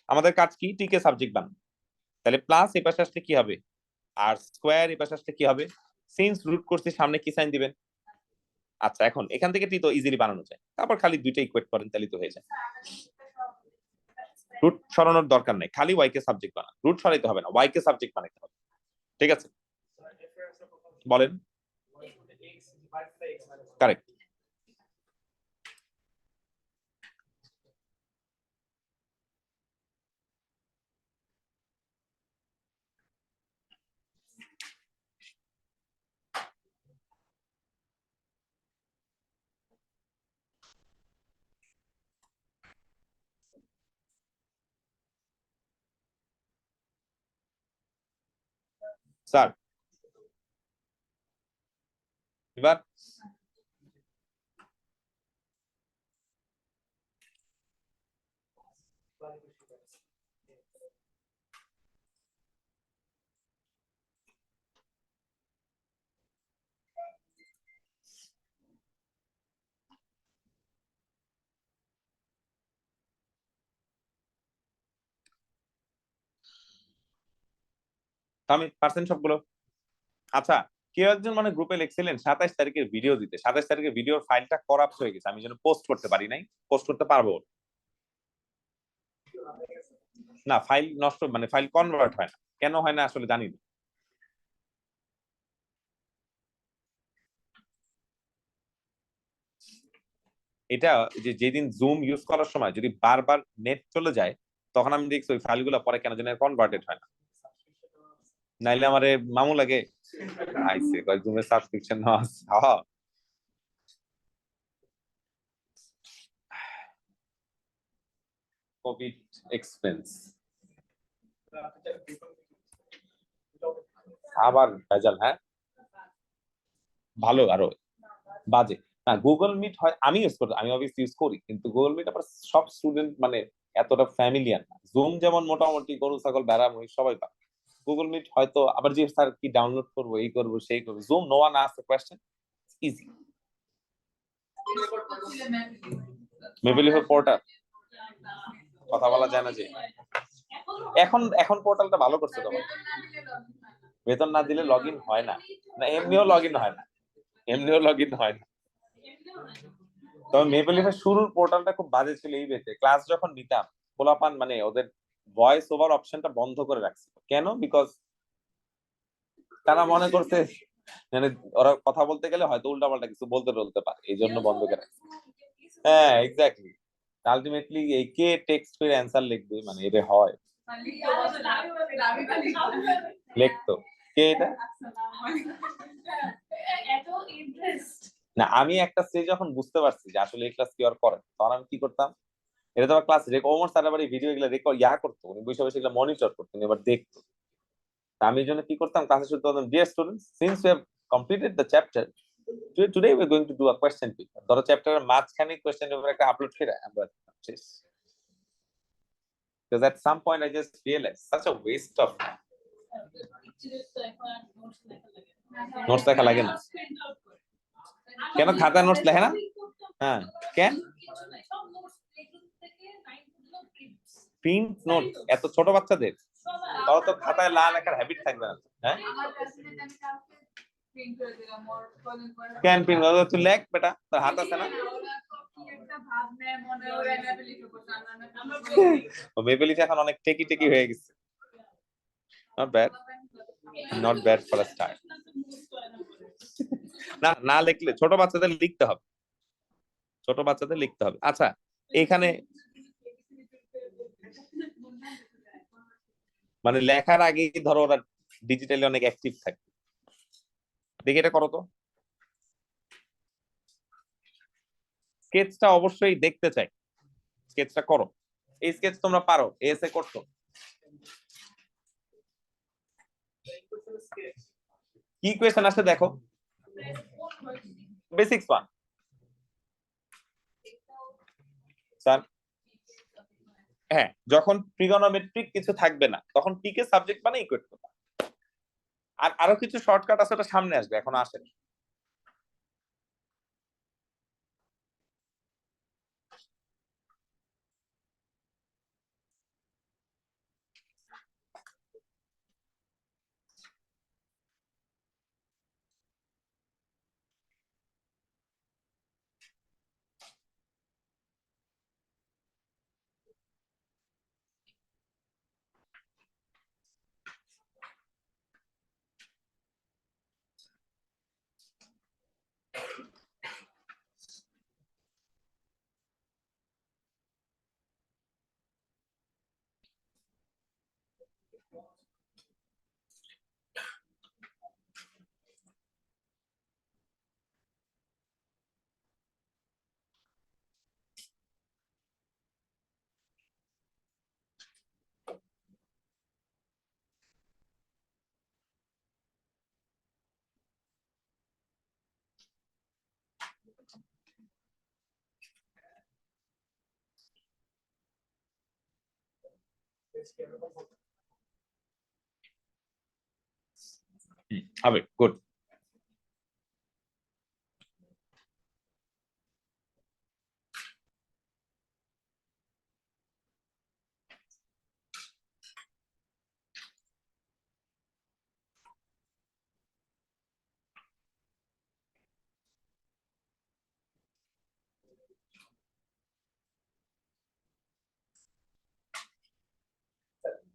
[SPEAKER 1] আমাদের কাজ কি টি কে সাবজেক্ট বানানো তাহলে প্লাস এই পাশে আসলে কি হবে আর স্কোয়ার এই পাশে আসলে কি হবে সিন্স রুট করছি সামনে কি সাইন দিবেন আচ্ছা এখন এখান থেকে টি তো ইজিলি বানানো যায় তারপর খালি দুইটা ইকুয়েট করেন তাহলে তো হয়ে যায় রুট সরানোর দরকার নেই খালি ওয়াই কে সাবজেক্ট বানান রুট সরাইতে হবে না ওয়াই কে সাবজেক্ট বানাইতে হবে ঠিক আছে বলেন কারেক্ট স্যার এবার আমি পার্সেন্ট সবগুলো। আচ্ছা, কেউ একজন মানে গ্রুপে লিখছিলেন 27 তারিখের ভিডিও দিতে, 27 তারিখের ভিডিওর ফাইলটা করাপ্ট হয়ে গেছে, আমি যেন পোস্ট করতে পারি নাই, পোস্ট করতে পারবো না? ফাইল নষ্ট মানে ফাইল কনভার্ট হয় না, কেন হয় না আসলে জানি না। এটা যে যেদিন জুম ইউজ করার সময় যদি বারবার নেট চলে যায়, তখন আমি দেখছি ওই ফাইলগুলো পরে কেন যেন কনভার্টেড হয় না। নাইলে আমারে মামু লাগে আইসে কয় জুমের সাবস্ক্রিপশন না আছে। হ্যাঁ, কোভিড এক্সপেন্স আবার ভেজাল। হ্যাঁ, ভালো আরো বাজে না। গুগল মিট হয় আমি ইউজ করি, আমি অবভিয়াসলি ইউজ করি, কিন্তু গুগল মিট আবার সব স্টুডেন্ট মানে এতটা ফ্যামিলিয়ার না। জুম যেমন মোটামুটি গরু ছাগল বেড়া মহিষ সবাই পারে, গুগল মিট হয়তো আবার যে স্যার কি ডাউনলোড করবো, এই করবো সেই করবো। Zoom no one ask question, easy. মেবিলিফের পোর্টাল কথা বলা যায় না যে, এখন এখন পোর্টালটা ভালো করছে তখন। বেতন না দিলে লগ ইন হয় না, না এমনিও লগ ইন হয় না, এমনিও লগ ইন হয় না। তবে মেপেলিফের শুরুর পোর্টালটা খুব বাজে ছিল এই বেতে, ক্লাস যখন নিতাম পোলাপান মানে ওদের ভয়েস ওভার অপশনটা বন্ধ করে রাখছিল। কেন? বিকজ তারা মনে করছে মানে ওরা কথা বলতে গেলে হয়তো উল্টাপাল্টা কিছু বলতে পারে, এই জন্য বন্ধ করে রাখছে। হ্যাঁ এক্স্যাক্টলি। আলটিমেটলি এই কে টেক্সট করে অ্যান্সার লিখবে, মানে এটা হয় লিখতো কে এটা? না আমি একটা স্টেজ যখন বুঝতে পারছি যে আসলে এই ক্লাস কি আর করে, তখন আমি কি করতাম, এটা তো ক্লাস ওমর স্যার আবার এই ভিডিও এগুলো রেকর্ড করতো, উনি বসে বসে এগুলো মনিটর করতেন, এবার দেখতো। তা আমি এই জন্য কি করতাম, ক্লাসে শুরু করতাম, dear students, since we have completed the chapter, today we are going to do a question paper. ধরো চ্যাপ্টারের মাঝখানে কোয়েশ্চেন পেপার একটা আপলোড করে আমরা শেষ। Because at some point I just realized such a waste of time. Notes লেখা লাগে না কেন? খাতা নোটস লেখে না? হ্যাঁ, কেন প্রিন্ট নোট এত ছোট বাচ্চাদের? তাও তো খাতায় লাল লেখার হ্যাবিট থাকবে না। হ্যাঁ, কেন প্রিন্ট করবে? তুই লেখ বেটা, তোর হাত আছে না? ও মেবেলিস এখন অনেক টেকি টেকি হয়ে গেছে। Not bad, not bad for a start. না না লিখলে ছোট বাচ্চাদের লিখতে হবে, ছোট বাচ্চাদের লিখতে হবে। আচ্ছা এখানে মানে লেখার আগে ধরো ওরা ডিজিটালি অনেক অ্যাক্টিভ থাকে, দেখি এটা করো তো। স্কেচটা অবশ্যই দেখতে চাই, স্কেচটা করো। এই স্কেচ তোমরা পারো, এসে করছো? কি কোয়েশ্চেন আসছে দেখো, বেসিক্স ওয়ান। স্যার হ্যাঁ, যখন ট্রিগোনোমেট্রিক কিছু থাকবে না তখন টিকে সাবজেক্ট মানে ইকুয়েট করবে। আর আরো কিছু শর্টকাট আছে, ওটা সামনে আসবে, এখন আসে। হবে, গুড।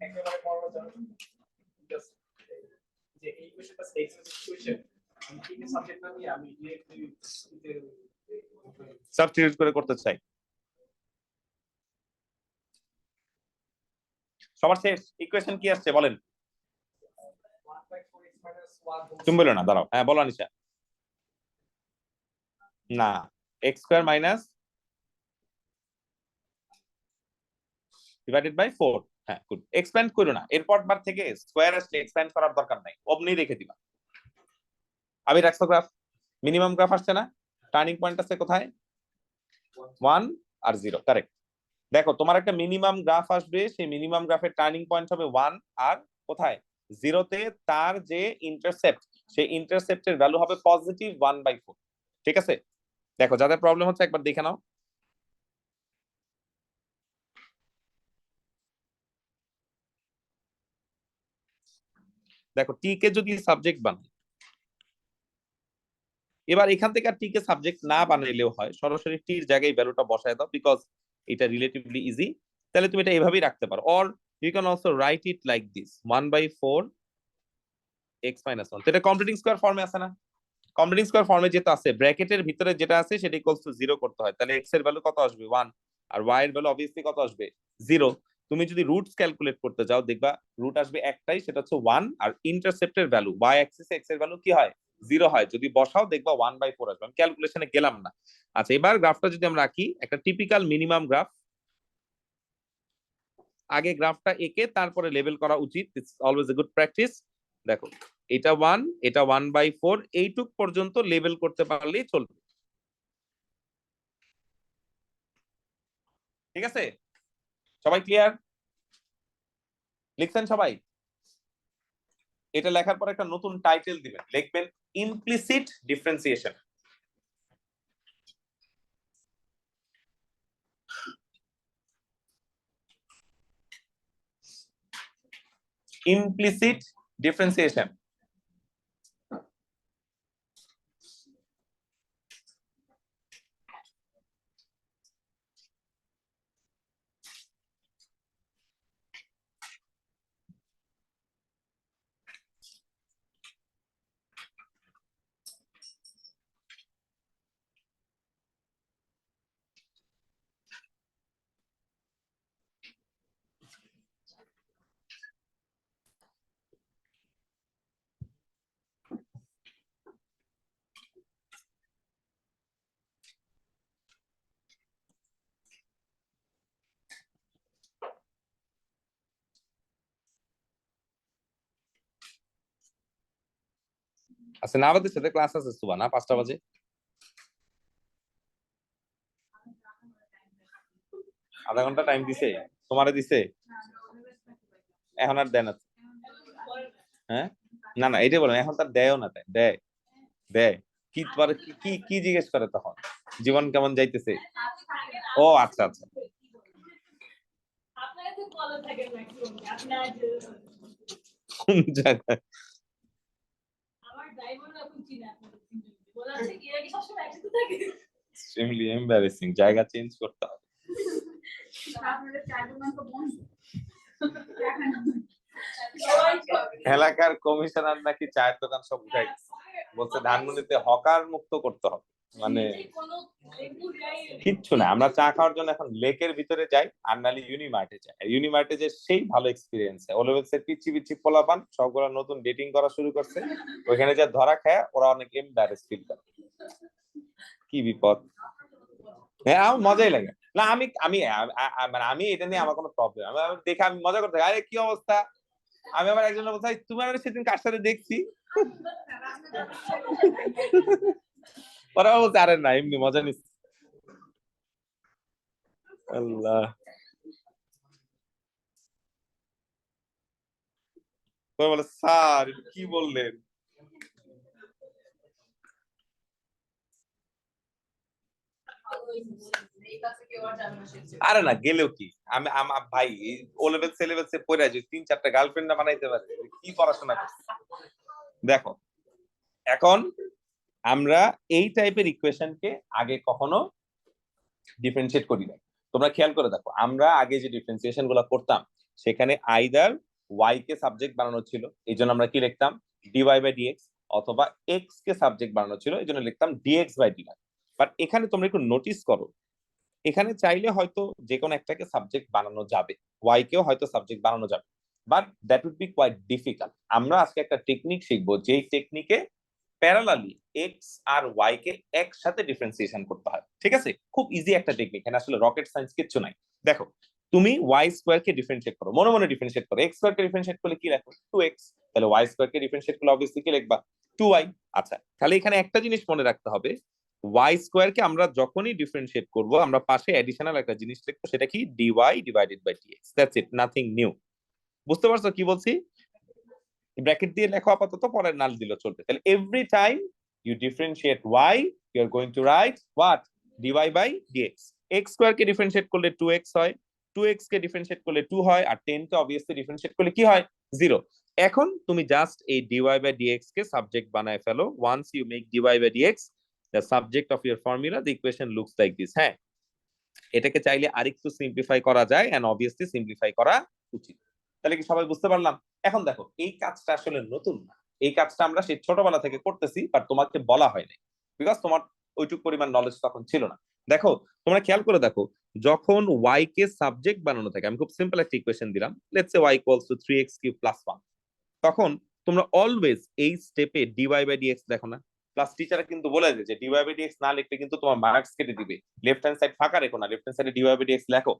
[SPEAKER 3] একেবারে মরণ জানো জাস্ট যে এই কোশ্চেনটা এক্সেস কোশ্চেন আমি কি সাবজেক্ট না নিয়ে আমি ডিরেক্টলি
[SPEAKER 1] সাবস্টিটিউট করে করতে চাই। সবার শেষ ইকুয়েশন কি আসছে বলেন? তুমি বলো না, দাঁড়াও। হ্যাঁ বলো আনিশা। না, x square minus divided by 4। হ্যাঁ গুড, এক্সপ্যান্ড করো না, এরপর বার থেকে স্কোয়ার আসলে এক্সপ্যান্ড করার দরকার নাই, অমনি রেখে দিবা। আমি রাখছো গ্রাফ, মিনিমাম গ্রাফ আসছে না, টার্নিং পয়েন্ট আছে কোথায়? 1 আর 0, কারেক্ট। দেখো তোমার একটা মিনিমাম গ্রাফ আসবে, সেই মিনিমাম গ্রাফের টার্নিং পয়েন্ট হবে 1 আর কোথায় 0তে তার যে ইন্টারসেপ্ট, সেই ইন্টারসেপ্টের ভ্যালু হবে পজিটিভ 1/4। ঠিক আছে, দেখো যাদের প্রবলেম হচ্ছে একবার দেখে নাও। দেখো টি কে যদি সাবজেক্ট বানাই, এবার এখান থেকে আর টি কে সাবজেক্ট না বানাইলেও হয়, সরাসরি টির জায়গায় ভ্যালুটা বসায় দাও, বিকজ এটা রিলেটিভলি ইজি। তাহলে তুমি এটা এভাবেই রাখতে পারো, or you can also write it like this 1/4 x - 1। তো এটা কমপ্লিটিং স্কয়ার ফর্মে আছে না? কমপ্লিটিং স্কয়ার ফর্মে যেটা আছে, ব্র্যাকেটের ভিতরে যেটা আছে সেটা ইকুয়ালস টু 0 করতে হয়, তাহলে x এর ভ্যালু কত আসবে 1 আর y এর ভ্যালু অবভিয়াসলি কত আসবে 0। তুমি যদি রুটস ক্যালকুলেট করতে যাও দেখবা রুট আসবে একটাই, সেটা হচ্ছে 1, আর ইন্টারসেপ্টের ভ্যালু y অ্যাক্সিসে x এর ভ্যালু কি হয় 0 হয়, যদি বসাও দেখবা 1/4 আসবে। আমি ক্যালকুলেশনে গেলাম না। আচ্ছা এবার গ্রাফটা যদি আমরা আঁকি, একটা টিপিক্যাল মিনিমাম গ্রাফ, আগে গ্রাফটা এঁকে তারপরে লেবেল করা উচিত, it's always a good practice. দেখো এটা 1, এটা 1/4, এইটুক পর্যন্ত লেবেল করতে পারলেই চলবে। ঠিক আছে, সবাই ক্লিয়ার? লিখছেন সবাই? এটা লেখার পর একটা নতুন টাইটেল দিবেন, লিখবেন ইমপ্লিসিট ডিফারেন্সিয়েশন। Implicit differentiation. আচ্ছা না, আমাদের সাথে ক্লাস আছে সুবা না 5টা বাজে, আধা ঘন্টা টাইম দিছে, তোমারে দিছে? এখন আর দেয় না? হ্যাঁ না না, এটাই বলেন, এখন তার দেয়ও না, তাই দেয় দেয় কি তোমার কি কি জিজ্ঞেস করে তখন, জীবন কেমন যাইতেছে? ও আচ্ছা আচ্ছা।
[SPEAKER 2] আপনারা তো কলে থাকেন ম্যাক্সিমাম আপনার
[SPEAKER 1] কোন জায়গায়?
[SPEAKER 2] আমার ড্রাইভাররা এখন চিনে আপনাদের তিনজনকে বলা আছে কি এরা কি সবসময় একসাথে থাকে
[SPEAKER 1] এক্সট্রিমলি এমবারেসিং, জায়গা চেঞ্জ করতে হবে।
[SPEAKER 2] আপনাদের চারজন তো বন্ধ সবাইকে
[SPEAKER 1] এলাকার কমিশনার নাকি চায়ের দোকান সব উঠাই বলছে ধানমন্ডিতে হকার মুক্ত করতে হবে, মানে
[SPEAKER 2] কোনো
[SPEAKER 1] কিচ্ছু না। আমরা চা খাওয়ার জন্য এখন লেকের ভিতরে যাই, আর নালি ইউনিমার্টে যাই। ইউনিমার্টে যে সেই ভালো এক্সপিরিয়েন্স, ওলেভেলসের পিচ্ছি পিচ্ছি পোলাপান সবগুলো নতুন ডেটিং করা শুরু করছে, ওইখানে যা ধরা খায় ওরা অনেক এমবারেস ফিল করে। কি বিপদ! হ্যাঁ আমার মজাই লাগে না, আমি আমি মানে আমি এটা নিয়ে আমার কোনো প্রবলেম, আমি দেখে আমি মজা করতে থাকি, আরে কি অবস্থা। আমি আবার একজনের বলতে তুমি আমার সেদিন কার সাথে দেখছি, ওরা বলছে আরে না এমনি মজা নিচ্ছি। আল্লাহ, ওরা বলে স্যার কি বললেন? আরে না গেলেও কি, আমি আমার ভাই ও লেভেল সে লেভেল সে পড়ে আছে 3-4টা গার্লফ্রেন্ড না বানাইতে পারে, কি পড়াশোনা করছে। দেখো এখন আমরা এই টাইপের ইকুয়েশনকে আগে কখনো ডিফারেন্সিয়েট করি না। তোমরা খেয়াল করে দেখো, আমরা আগে যে ডিফারেন্সিয়েশন গুলো করতাম সেখানে আইদার ওয়াই কে সাবজেক্ট বানানো ছিল, এই জন্য আমরা কি লিখতাম ডিওয়াই বাই ডিএক্স, অথবা এক্স কে সাবজেক্ট বানানো ছিল, এই জন্য লিখতাম ডিএক্স বাই ডিওয়াই। বাট এখানে তোমরা একটু নোটিস করো, এখানে চাইলে হয়তো যে কোনো একটাকে সাবজেক্ট বানানো যাবে, ওয়াই কেও হয়তো সাবজেক্ট বানানো যাবে, but that would be quite difficult. আমরা আজকে একটা টেকনিক শিখবো, যেই টেকনিকে প্যারালালি এক্স আর ওয়াই কে একসাথে ডিফারেন্সিয়েশন করতে হয়। ঠিক আছে, খুব ইজি একটা টেকনিক, এখানে আসলে রকেট সায়েন্স কিচ্ছু নাই। দেখো, তুমি ওয়াই স্কোয়ার কে ডিফারেন্সিয়েট করো, মনে মনে ডিফারেন্সিয়েট করো, এক্স স্কোয়ার কে ডিফারেন্সিয়েট করলে কি লেখো 2x, তাহলে ওয়াই স্কোয়ার কে ডিফারেন্সিয়েট করলে অবভিয়াসলি কি লিখবা 2y। আচ্ছা, তাহলে এখানে একটা জিনিস মনে রাখতে হবে, ওয়াই স্কোয়ার কে আমরা যখনই ডিফারেন্সিয়েট করব, আমরা পাশে অ্যাডিশনাল একটা জিনিস লিখবো, সেটা কি dy divided by dx, that's it, nothing new. বুঝতে পারছো কি বলছি? ব্র্যাকেট দিয়ে লেখো আপাতত, পরে নাল দিলে চলবে। তাহলে every time you differentiate y, you are going to write what, dy by dx. X square কে ডিফারেন্সিয়েট করলে 2x হয়, 2x কে ডিফারেন্সিয়েট করলে 2 হয়, আর 10 কে অবভিয়াসলি ডিফারেন্সিয়েট করলে কি হয় 0। এখন তুমি জাস্ট এই ডিওয়াই বাই ডিএক্স কে সাবজেক্ট বানায় ফেলো। Once you make dy by dx the subject of your formula, the equation looks like this. হ্যাঁ, এটাকে চাইলে আরেকটু সিম্পলিফাই করা যায়, এন্ড অবভিয়াসলি সিম্পলিফাই করা উচিত। তাহলে কি সবাই বুঝতে পারলাম? এখন দেখো, এই কাজটা আসলে নতুন না, এই কাজটা আমরা সেই ছোটবেলা থেকে করতেছি, বাট তোমাকে বলা হয়নি, বিকজ তোমার ওইটুকু পরিমাণ নলেজ তখন ছিল না। দেখো, তোমরা খেয়াল করে দেখো, যখন ওয়াই কে সাবজেক্ট বানানো থাকে, আমি খুব সিম্পল একটা ইকুয়েশন দিলাম, let's say y equals to 3x³ + 1, তখন তোমরা অলওয়েজ এই স্টেপে ডিওয়াই বাই ডিএক্স দেখো না। ক্লাস টিচার কিন্তু বলে দেয় যে ডিওয়াই বাই ডিএক্স না লিখলে কিন্তু তোমার মার্কস কেটে দিবে, লেফট হ্যান্ড সাইড ফাঁকা রেখো না, লেফট হ্যান্ড সাইডে ডিওয়াই বাই ডিএক্স লেখো।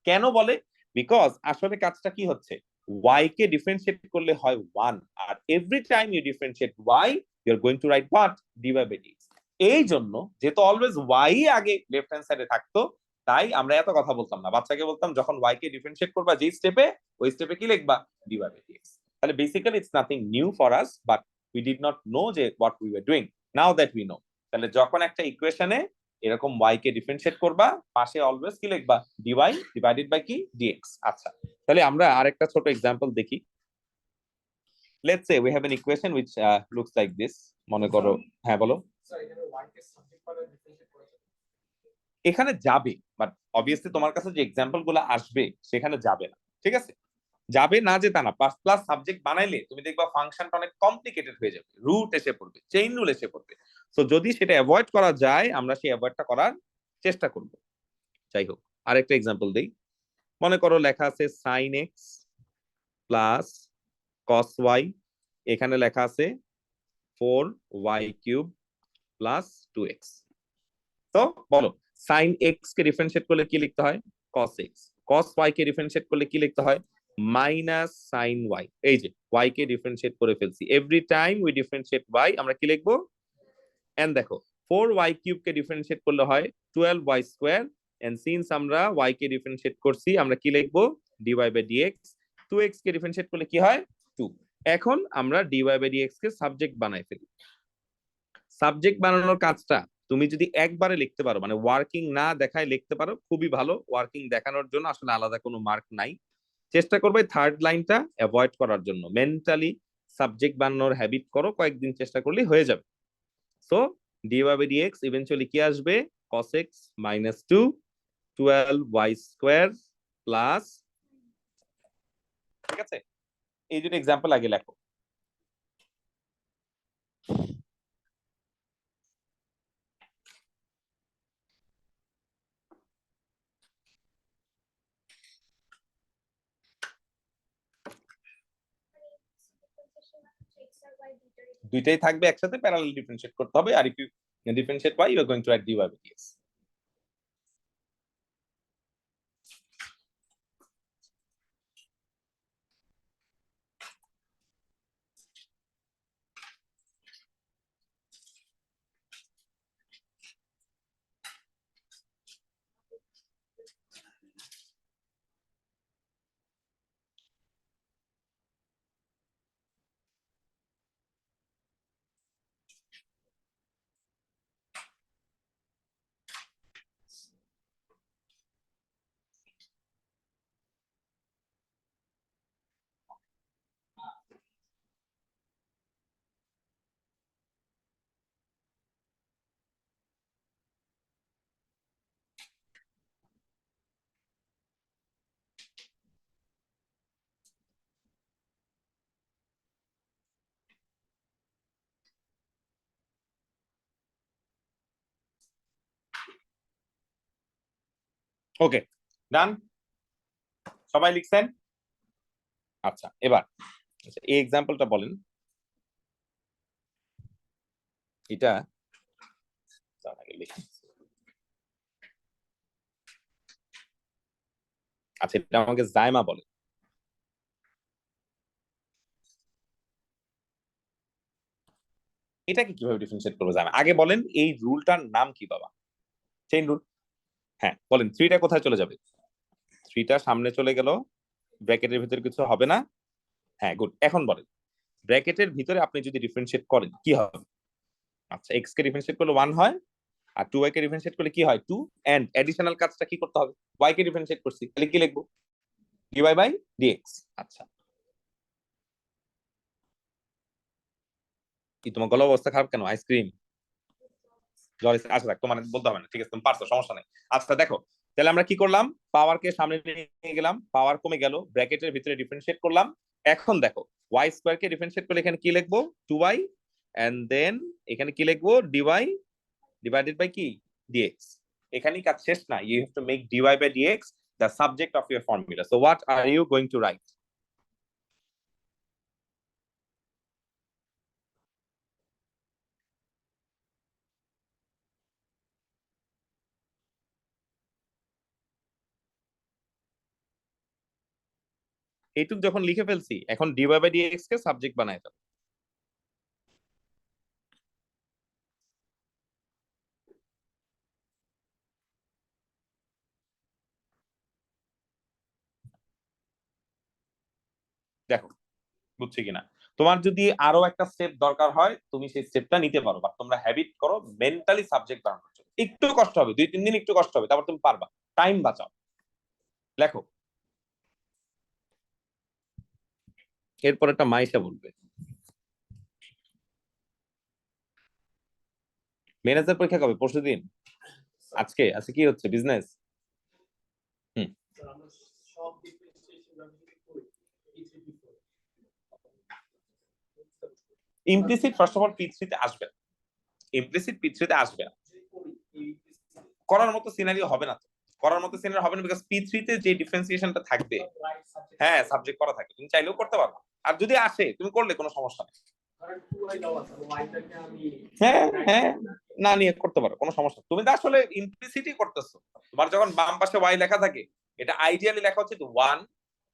[SPEAKER 1] কেন বলে? বিকজ আসলে কাজটা কি হচ্ছে, ওয়াই কে ডিফারেন্সিয়েট করলে হয় 1, আর every time you differentiate y, you are going to write what, dy by dx. এই জন্য যেহেতু অলওয়েজ ওয়াই আগে লেফট হ্যান্ড সাইডে থাকতো, তাই আমরা এত কথা বলতাম না, বাচ্চাকে বলতাম যখন ওয়াই কে ডিফারেন্সিয়েট করবা যেই স্টেপে, ওই স্টেপে কি লিখবা, ডিওয়াই বাই ডিএক্স। তাহলে basically it's nothing new for us, but we did not know যে what we were doing, now that we know. তাহলে যখন একটা ইকুয়েশনে এরকম ওয়াই কে ডিফারেন্সিয়েট করবা, পাশে অলওয়েজ কি লিখবা, ডিওয়াই ডিভাইডেড বাই কি, ডিএক্স। আচ্ছা, তাহলে আমরা আরেকটা ছোট এক্সাম্পল দেখি। Let's say we have an equation which looks like this, মনে করো, হ্যাঁ বলো।
[SPEAKER 3] স্যার এখানে ওয়াই কে সাবজেক্ট করে ডিফারেন্সিয়েট করা যাবে?
[SPEAKER 1] এখানে যাবে, বাট অবভিয়াসলি তোমার কাছে যে এক্সাম্পল গুলো আসবে সেখানে যাবে না। ঠিক আছে, যাবে না যে তা না, প্লাস প্লাস সাবজেক্ট বানাইলে তুমি দেখবা ফাংশনটা অনেক কমপ্লিকেটেড হয়ে যাবে, রুট এসে পড়বে, চেইন রুল এসে পড়বে। তো যদি সেটা অ্যাভয়েড করা যায়, আমরা সেই অ্যাভয়েডটা করার চেষ্টা করব। যাই হোক, আরেকটা এক্সাম্পল দেই। মনে করো লেখা আছে sin x plus cos y, এখানে লেখা আছে 4y³ প্লাস 2x। তো বলো, sin x কে ডিফারেন্সিয়েট করলে কি লিখতে হয়, cos x। cos y কে ডিফারেন্সিয়েট করলে কি লিখতে হয়, মাইনাস sin y। এই যে y কে ডিফারেন্সিয়েট করে ফেলছি, every time we differentiate y, আমরা কি লিখবো, এন্ড দেখো 4y³ কে ডিফারেন্সিয়েট করলে হয় 12y², এন্ড সিন্স আমরা y কে ডিফারেন্সিয়েট করছি, আমরা কি লিখবো, dy বাই dx। 2x কে ডিফারেন্সিয়েট করলে কি হয় 2। এখন আমরা dy বাই dx কে সাবজেক্ট বানাই ফেলি। সাবজেক্ট বানানোর কাজটা তুমি যদি একবারে লিখতে পারো, মানে ওয়ার্কিং না দেখায় লিখতে পারো, খুবই ভালো। ওয়ার্কিং দেখানোর জন্য আসলে আলাদা কোনো মার্ক নাই। চেষ্টা করবে থার্ড লাইনটা অ্যাভয়েড করার জন্য, মেন্টালি সাবজেক্ট বানানোর হ্যাবিট করো, কয়েকদিন চেষ্টা করলেই হয়ে যাবে। So dy by dx eventually কি আসবে, cos x minus 2 12y² plus, ঠিক আছে, এই দুটো এক্সাম্পল আগে লেখো। দুইটাই থাকবে একসাথে, প্যারালাল ডিফারেন্সিয়েট করতে হবে, আর if you differentiate y, you are going to write dy by dx. Okay, done, সবাই লিখছেন? আচ্ছা, এবার এই এক্সাম্পলটা বলেন। এটা আচ্ছা, এটা আমাকে জাইমা বলে। এটাকে কিভাবে ডিফারেন্সিয়েট করবো জাইমা? আগে বলেন এই রুলটার নাম কি বাবা? Chain rule. হ্যাঁ বলেন, 3টা কোথায় চলে যাবে? 3টা সামনে চলে গেল, ব্র্যাকেটের ভিতরে কিছু হবে না। হ্যাঁ গুড, এখন বলেন ব্র্যাকেটের ভিতরে আপনি যদি ডিফারেন্সিয়েট করেন কি হবে? আচ্ছা, এক্স কে ডিফারেন্সিয়েট করলে 1 হয়, আর 2y কে ডিফারেন্সিয়েট করলে কি হয়? 2। এন্ড অ্যাডিশনাল কাজটা কি করতে হবে? y কে ডিফারেন্সিয়েট করছি, তাহলে কি লিখবো? dy by dx। আচ্ছা, কি তোমার গলা অবস্থা খারাপ কেন? আইসক্রিম জ্বর এসে আচ্ছা থাক, তোমার বলতে হবে না, ঠিক আছে তুমি পারছো, সমস্যা নেই। আচ্ছা দেখো, তাহলে আমরা কি করলাম? পাওয়ার কে সামনে নিয়ে গেলাম, পাওয়ার কমে গেল, ব্র্যাকেটের ভিতরে ডিফারেন্সিয়েট করলাম। এখন দেখো y স্কয়ার কে ডিফারেন্সিয়েট করলে এখানে কি লিখবো? 2y, এন্ড দেন এখানে কি লিখবো? dy ডিভাইডেড বাই কি? dx। এখানেই কাজ শেষ না, you have to make dy by dx the subject of your formula. So what are you going to write? এইটুক যখন লিখে ফেলছি, এখন dy বাই dx কে সাবজেক্ট বানায় দাও। দেখো বুঝছি কিনা? তোমার যদি আরো একটা স্টেপ দরকার হয় তুমি সেই স্টেপটা নিতে পারো, বা তোমরা হ্যাবিট করো মেন্টালি সাবজেক্ট বানানোর জন্য। একটু কষ্ট হবে, 2-3 দিন একটু কষ্ট হবে, তারপর তুমি পারবা। টাইম বাঁচাও, লেখো। এরপর একটা মাইশা বলবে। ম্যানেজার পরীক্ষা কবে? পরশুদিন? আজকে আজকে কি হচ্ছে? বিজনেস? হুম,
[SPEAKER 3] স্যার আমরা সব ডিফারেন্সিয়েশন আমি যদি করি E3 P4
[SPEAKER 1] implicit first of all P3 তে আসবে না, ইমপ্লিসিট P3 তে আসবে না।
[SPEAKER 3] যদি করি এই
[SPEAKER 1] করার মতো সিনারিও হবে না তো, করার মতো সিনারিও হবে না, বিকজ P3 তে যে ডিফারেন্সিয়েশনটা থাকবে,
[SPEAKER 3] রাইট সাবজেক্ট
[SPEAKER 1] হ্যাঁ সাবজেক্ট করা থাকে, তুমি চাইলেও করতে পারো। আর যদি আসে তুমি করলে কোনো সমস্যা নেই।
[SPEAKER 3] কারণ 2y দেওয়া আছে y-টাকে আমি
[SPEAKER 1] হ্যাঁ হ্যাঁ, না নিয়ে করতে পারো, কোনো সমস্যা। তুমি তো আসলে ইমপ্লিসিটই করতেছো। তোমার যখন বাম পাশে y লেখা থাকে, এটা আইডিয়ালি লেখা হচ্ছে 1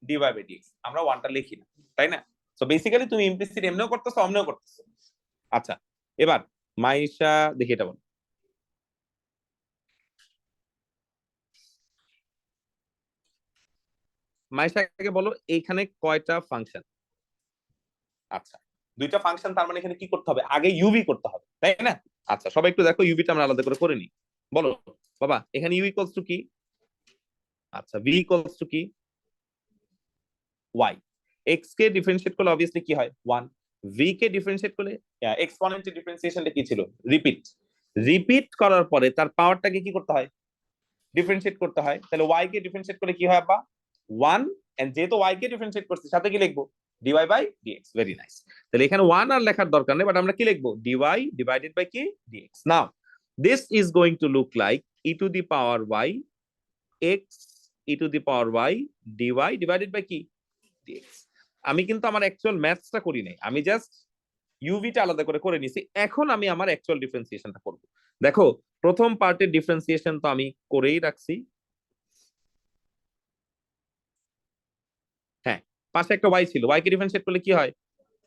[SPEAKER 1] dy বাই dx, আমরা 1টা লিখি না, তাই না? সো বেসিক্যালি তুমি ইমপ্লিসিট এমনিও করতেছো, অমনিও করতেছো। আচ্ছা, এবার মাইশা দেখি এটা বল। মাইশাকে বলো এইখানে কয়টা ফাংশন? আচ্ছা, 2টা ফাংশন, তার মানে এখানে কি করতে হবে? আগে ইউভি করতে হবে, তাই না? আচ্ছা সবাই একটু দেখো, ইউভিটা আমরা আলাদা করে নিই। বলো বাবা, এখানে ইউ ইকুয়ালস টু কি? আচ্ছা, ভি ইকুয়ালস টু কি? y। x কে ডিফারেন্সিয়েট করলে অবভিয়াসলি কি হয়? 1। v কে ডিফারেন্সিয়েট করলে এক্সপোনেন্টের ডিফারেন্সিয়েশনটা কি ছিল? রিপিট। রিপিট করার পরে তার পাওয়ারটাকে কি করতে হয়? ডিফারেন্সিয়েট করতে হয়। তাহলে y কে ডিফারেন্সিয়েট করলে কি হয় আব্বা? 1। এন্ড যেহেতু y কে ডিফারেন্সিয়েট করছি, সাথে কি লিখবো? dy by dx। Very nice. তাহলে এখানে 1 আর লেখার দরকার নেই, বাট আমরা কি লিখবো? dy ডিভাইডেড বাই কি? dx। Now this is going to look like e to the power y x e to the power y dy divided by কি? dx। আমি কিন্তু আমার অ্যাকচুয়াল ম্যাথসটা করি নাই, আমি জাস্ট ইউভিটা আলাদা করে নিছি। এখন আমি আমার অ্যাকচুয়াল ডিফারেন্সিয়েশনটা করব। দেখো প্রথম পার্টের ডিফারেন্সিয়েশন তো আমি করেই রাখছি। হ্যাঁ, পাশে একটা y ছিল, y কে ডিফারেন্সিয়েট করলে কি হয়?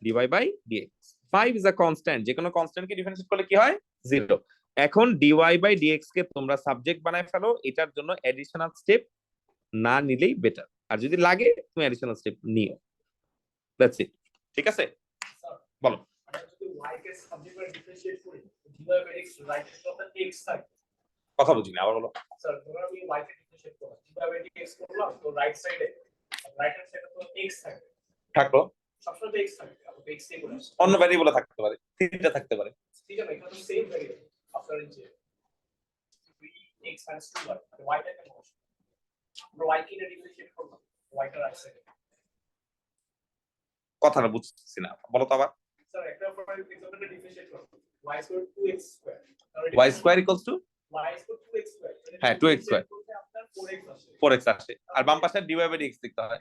[SPEAKER 1] dy by dx। 5 is a constant, যে কোনো কনস্ট্যান্ট কে ডিফারেন্সিয়েট করলে কি হয়? 0। এখন dy বাই dx কে তোমরা সাবজেক্ট বানায় ফেলো, এটার জন্য অ্যাডিশনাল স্টেপ না নিলেই বেটার, আর যদি লাগে তুমি অ্যাডিশনাল স্টেপ নিও। দ্যাটস ইট, ঠিক আছে?
[SPEAKER 3] স্যার
[SPEAKER 1] বলো।
[SPEAKER 3] আমরা যদি y কে সাবজেক্ট বাই ডিফারেন্সিয়েট করি dy বাই dx রাইট সাইডে তো x থাকে
[SPEAKER 1] কথা বুঝিনি, আবার বলো।
[SPEAKER 3] স্যার ধরো আমি y কে ডিফারেন্সিয়েট করলাম dy বাই dx করলাম, তো রাইট সাইডে রাইট হ্যান্ড সাইডে তো x থাকে,
[SPEAKER 1] থাকলো,
[SPEAKER 3] সবসময় তো x থাকে, আমরা তো x দিয়ে করে আসছি।
[SPEAKER 1] অন্য ভ্যারিয়েবল থাকতে পারে, 3টা থাকতে পারে।
[SPEAKER 3] ঠিক আছে, এটা তো সেম ভ্যারিয়েবল আপনার এই যে 3x - 2y আর y টা কেন বসে আমরা y কে ডিফারেন্সিয়েট করলাম, y টা রাইট সাইডে।
[SPEAKER 1] কথাটা বুঝতেছি না, বলো তো আবার।
[SPEAKER 3] স্যার একটা ফর এক্সাম্পল ডিফারেন্সিয়েট করলাম y = 2x²
[SPEAKER 1] y square equals to,
[SPEAKER 3] y = 2x²,
[SPEAKER 1] হ্যাঁ 2x স্কয়ার।
[SPEAKER 3] আপনার 4x আসে
[SPEAKER 1] 4x আসে, আর বাম পাশে dy বাই dx লিখতে হয়।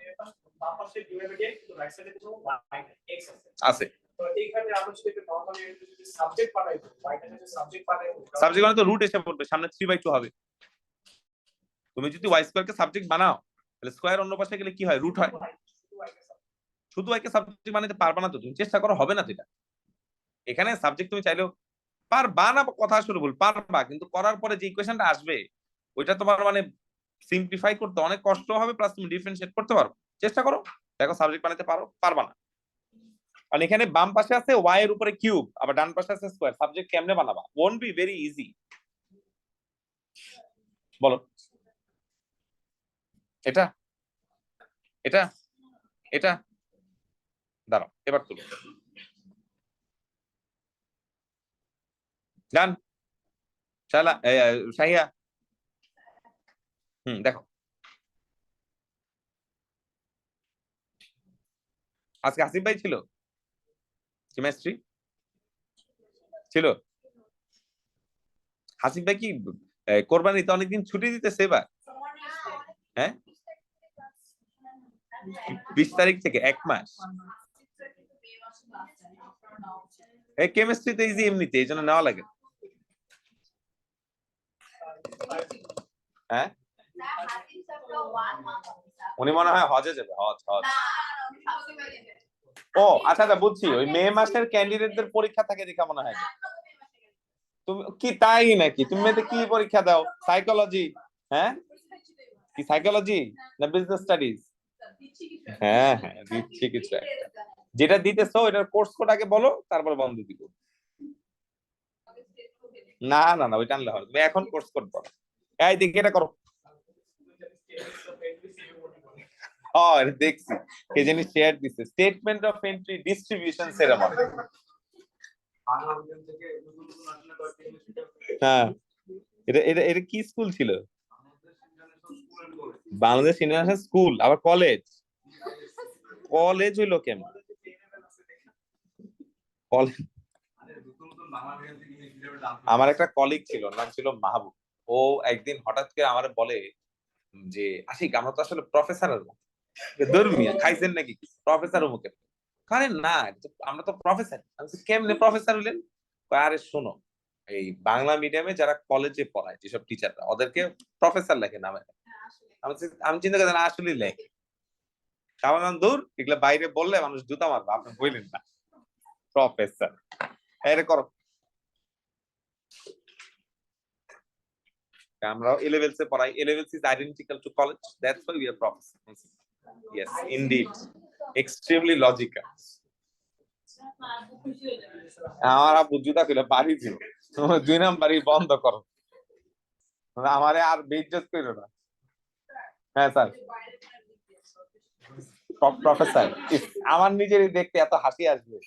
[SPEAKER 3] বাম পাশে dy বাই dx, কিন্তু রাইট সাইডে কোনো y নাই, x আছে।
[SPEAKER 1] আছে
[SPEAKER 3] তো এইখানে আমরা যদি নরমালি যদি সাবজেক্ট বানাইবো, y টা যদি সাবজেক্ট বানাইবো,
[SPEAKER 1] সাবজেক্ট মানে তো রুট এসে পড়বে, সামনে 3/2 হবে। তুমি যদি y স্কয়ার কে সাবজেক্ট বানাও তাহলে স্কয়ার অন্য পাশে গেলে কি হয়, রুট হয়। শুধু y কে সাবজেক্ট বানাতে পারবা না তো, তুমি চেষ্টা করো, হবে না তো এটা। এখানে সাবজেক্ট তুমি চাইলেও পারবা না, কথা আসলে ভুল, পারবা, কিন্তু করার পরে যে ইকুয়েশনটা আসবে ওইটা তোমার মানে সিম্পলিফাই করতে অনেক কষ্ট হবে, প্লাস তুমি ডিফারেন্সিয়েট করতে পারো, চেষ্টা করো, দেখো সাবজেক্ট বানাতে পারো, পারবা না। আর এখানে বাম পাশে আছে y এর উপরে কিউব, আবার ডান পাশে আছে স্কয়ার, সাবজেক্ট কেমনে বানাবা, ওন্ট বি ভেরি ইজি। বলো এটা এটা এটা দাঁড়াও, এবার তুলো, ডান শালা শাহিয়া। দেখো আজকে আসিফ ভাই ছিল কেমিস্ট্রি, ছিল। হাসিফ ভাই কি কোরবানিতে অনেকদিন ছুটি দিতেছে এবার? হ্যাঁ, 20 তারিখ থেকে 1 মাস। এই কেমিস্ট্রিতে ইজি এমনিতে, এই জন্য নেওয়া লাগে। হ্যাঁ, উনি মনে হয় হজে যাবে, হজ হজ। ও আচ্ছা আচ্ছা, বুঝছি, ওই মে মাসের ক্যান্ডিডেটদের পরীক্ষা থাকে দেখা মনে হয়। তুমি কি তাই নাকি? তুমি মেয়েতে কি পরীক্ষা দাও? সাইকোলজি? হ্যাঁ, কি সাইকোলজি না বিজনেস স্টাডিজ? হ্যাঁ হ্যাঁ, দিচ্ছি কিছু একটা। যেটা দিতেছো এটার কোর্স কোড আগে বলো, তারপর বন্ধ দিব। না না না, ওইটা আনলে হবে, তুমি এখন কোর্স কোড বলো। এই দেখি এটা করো। এটা দেখছি, কে জানি শেয়ার দিছে, statement of entry distribution ceremony. হ্যাঁ, এটা এটা এটা কি স্কুল ছিল? বাংলাদেশ ইন্টারন্যাশনাল স্কুল, আবার কলেজ? কলেজ হইলো কেমন? কলেজ, আমার একটা কলিগ ছিল, নাম ছিল মাহবুব। ও একদিন হঠাৎ করে আমার বলে যে আশিক, আমরা তো আসলে প্রফেসরের ধর্মিয়া খাইছেন নাকি প্রফেসর মুখে? আরে না, আমরা তো প্রফেসর। কেমনে প্রফেসর হলেন? আরে শোনো, এই বাংলা মিডিয়ামে যারা কলেজে পড়ায় যেসব টিচাররা, ওদেরকে প্রফেসর লেখে নামে। আমি চিন্তা করি না, আসলে লেখে। কারণ দূর, এগুলো বাইরে বললে মানুষ জুতা মারবে, আপনি বললেন না প্রফেসর। এটা করো। আমরা A levels এ পড়াই, A levels is identical to college, that's why we are professors. Yes, indeed, extremely logical. আমার আব্বু জুতা খুলে বাড়ি দিল, 2 নাম্বারই বন্ধ করো, আমারে আর বেইজ্জত কইরো না। হ্যাঁ স্যার, প্রফেসর। আমার নিজেরই দেখতে এত হাসি আসবে।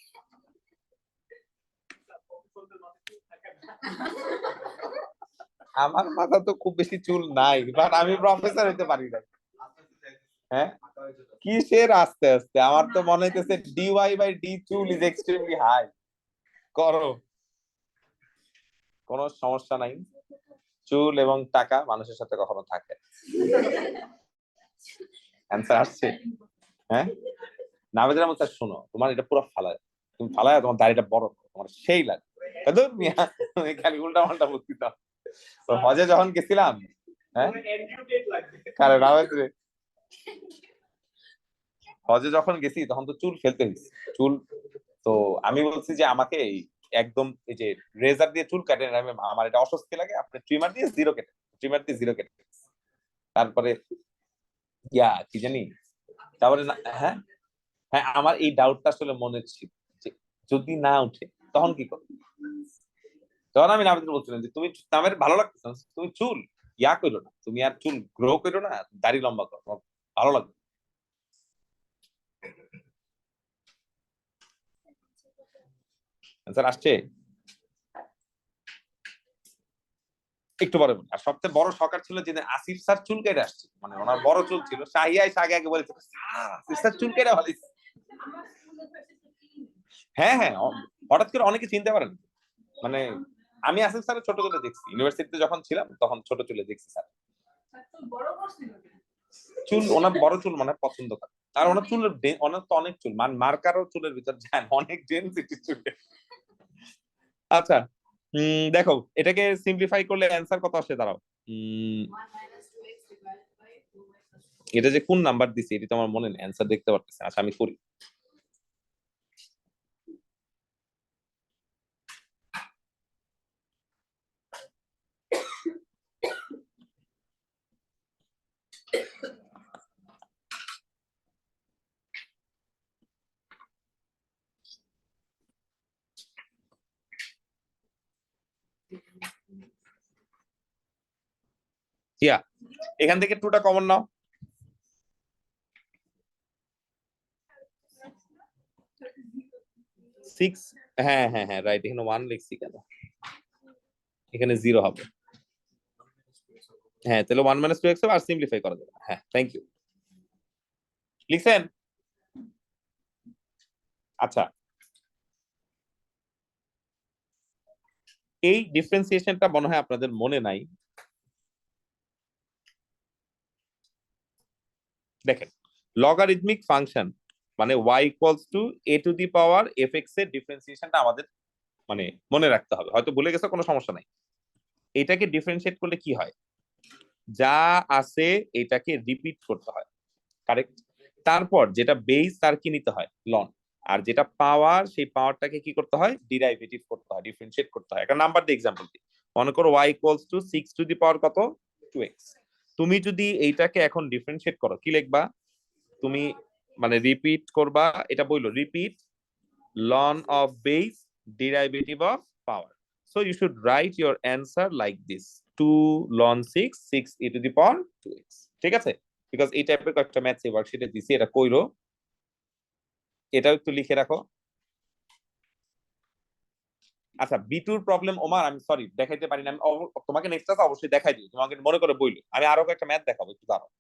[SPEAKER 1] আমার মাথা তো খুব বেশি চুল নাই, বাট আমি প্রফেসর হইতে পারি না। হ্যাঁ, কিসের আস্তে আস্তে? আমার তো মনে হইতেছে dy/d চুল ইজ এক্সট্রিমলি হাই। করো, কোনো সমস্যা নাই, চুল এবং টাকা মানুষের সাথে কখনো থাকে। অ্যান্সার আসছে? হ্যাঁ, নাবেদের মতো শোনো, তোমার এটা পুরো ফালায়, তুমি ফালায় তোমার দাড়িটা বড়, তোমার সেই লাগে। তুমি খালি উল্টা পাল্টা বুদ্ধি দাও। তো হজে যখন গেছিলাম, হ্যাঁ কারে রাবেত রে, হজে যখন গেছি তখন তো চুল ফেলতে হয়েছে, চুল। তো আমি বলছি যে আমাকে একদম এই যে রেজার দিয়ে চুল কাটেন, আমার এটা অস্বস্তি লাগে, আপনি ট্রিমার দিয়ে জিরো কেটে, ট্রিমার দিয়ে জিরো কেটে। তারপরে কি জানি, তারপরে হ্যাঁ হ্যাঁ, আমার এই ডাউটটা আসলে মনে ছিল যে যদি না উঠে তখন কি করবে। তখন আমি নাবিদ বলছিলাম যে তুমি নামের ভালো লাগতেছে না, তুমি চুল করো না, তুমি আর চুল গ্রো করো না, দাড়ি লম্বা করো, ভালো লাগবে। স্যার আসছে একটু বড়। আর সবচেয়ে বড় শকার ছিল যে আসিফ স্যার চুল কেটে আসছে, মানে ওনার বড় চুল ছিল, শাহিয়াই আগে আগে বলেছে আসিফ স্যার চুল কেটে ভালো। হ্যাঁ হ্যাঁ, হঠাৎ করে অনেকে চিনতে পারেন, মানে আমি আসিফ স্যারের ছোট চুলে দেখছি, ইউনিভার্সিটিতে যখন ছিলাম তখন ছোট চুলে দেখছি স্যার।
[SPEAKER 2] তো বড় করছিল
[SPEAKER 1] চুল ওনার বড় চুল মানে পছন্দ করে, আর ওনার চুলের ওনার তো অনেক চুল, মার্কারও চুলের ভিতর যায় না, অনেক ডেনসিটি চুলে। আচ্ছা দেখো এটাকে সিম্পলিফাই করলে অ্যান্সার কত আসে দাঁড়াও।
[SPEAKER 2] 1 - 2x divided by 2y +
[SPEAKER 1] এটা যে কোন নাম্বার দিছে এটা তো আমার মনে নেই, অ্যান্সার দেখতে পারতেছি না। আচ্ছা আমি করি। ইয়া এখান থেকে টুটা কমন নাও। 6, হ্যাঁ হ্যাঁ হ্যাঁ রাইট, এখানে 1 লিখছি কেন, এখানে 0 হবে। হ্যাঁ তাহলে 1 - 2x হবে, আর সিম্পলিফাই করা যাবে। হ্যাঁ থ্যাংক ইউ, লিখছেন? আচ্ছা এই ডিফারেন্সিয়েশনটা মনে হয় আপনাদের মনে নাই। দেখেন লগারিদমিক ফাংশন মানে y = a⁴ fx এর ডিফারেন্সিয়েশনটা আমাদের মানে মনে রাখতে হবে, হয়তো ভুলে গেছে কোনো সমস্যা নাই। এটাকে ডিফারেন্সিয়েট করলে কি হয়, যা আছে এটাকে রিপিট করতে হয়, কারেক্ট। তারপর যেটা বেস তার কি নিতে হয়, লন। আর যেটা পাওয়ার সেই পাওয়ারটাকে কি করতে হয়, ডিরাইভেটিভ করতে হয়, ডিফারেন্সিয়েট করতে হয়। একটা নাম্বার দিয়ে এক্সাম্পল দিই, মনে করো y = 6 কত 2x। তুমি যদি এইটাকে এখন ডিফারেন্সিয়েট করো কি লিখবা, তুমি মানে রিপিট করবা, এটা বললো repeat ln of base derivative of power. So you should write your answer like this: 2 ln 6 6e⁴ 2x। ঠিক আছে, বিকজ এই টাইপের কয়েকটা ম্যাথস এই ওয়ার্কশিটে দিছি, এটা কইরো, এটাও একটু লিখে রাখো। আচ্ছা বিটুর প্রবলেম ওমার আমি সরি দেখাইতে পারি না, আমি তোমাকে নেক্সট ক্লাসে অবশ্যই দেখাই দিই, তোমাকে মনে করে বইলো, আমি আরো কয়েকটা ম্যাথ দেখাবো, একটু দাঁড়াও।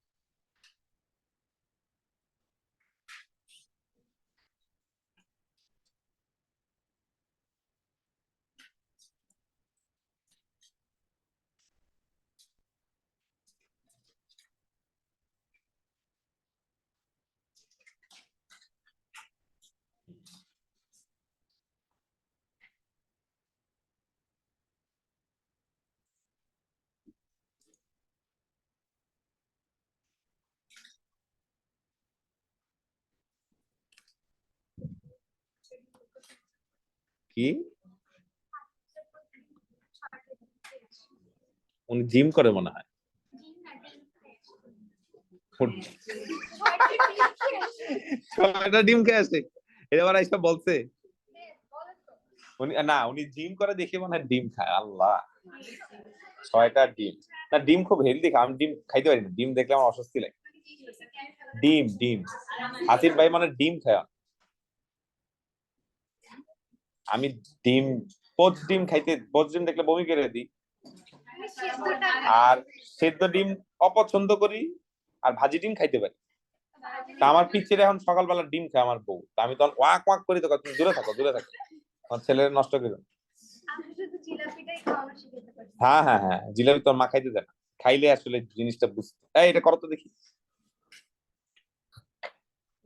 [SPEAKER 1] কি উনি জিম করে মনে হয়, ছয়টা ডিম খেয়ে আসে, এটা আবার এসব বলছে। উনি না উনি জিম করে দেখে মনে হয় ডিম খায়, আল্লাহ 6টা ডিম। না ডিম খুব হেলদি, আমি ডিম খাইতে পারি না, ডিম দেখলে আমার অস্বস্তি লাগে। ডিম ডিম আসিফ ভাই মানে ডিম খায়, আমি ডিম ডিম খাইতে ডিম দেখলে বমি করে দিই, আর সেদ্ধ ডিম অপছন্দ করি, আর ভাজি ডিম খাইতে পারি। তা আমার পিচ্ছির এখন সকালবেলা ডিম খায় আমার বউ, তা আমি তখন ওয়াক ওয়াক করি, তো তুমি দূরে থাকো দূরে থাকো, আমার ছেলের নষ্ট করে। হ্যাঁ হ্যাঁ হ্যাঁ জিলাপি তোর মা খাইতে দেয় না, খাইলে আসলে জিনিসটা বুঝতে, এটা করো তো দেখি,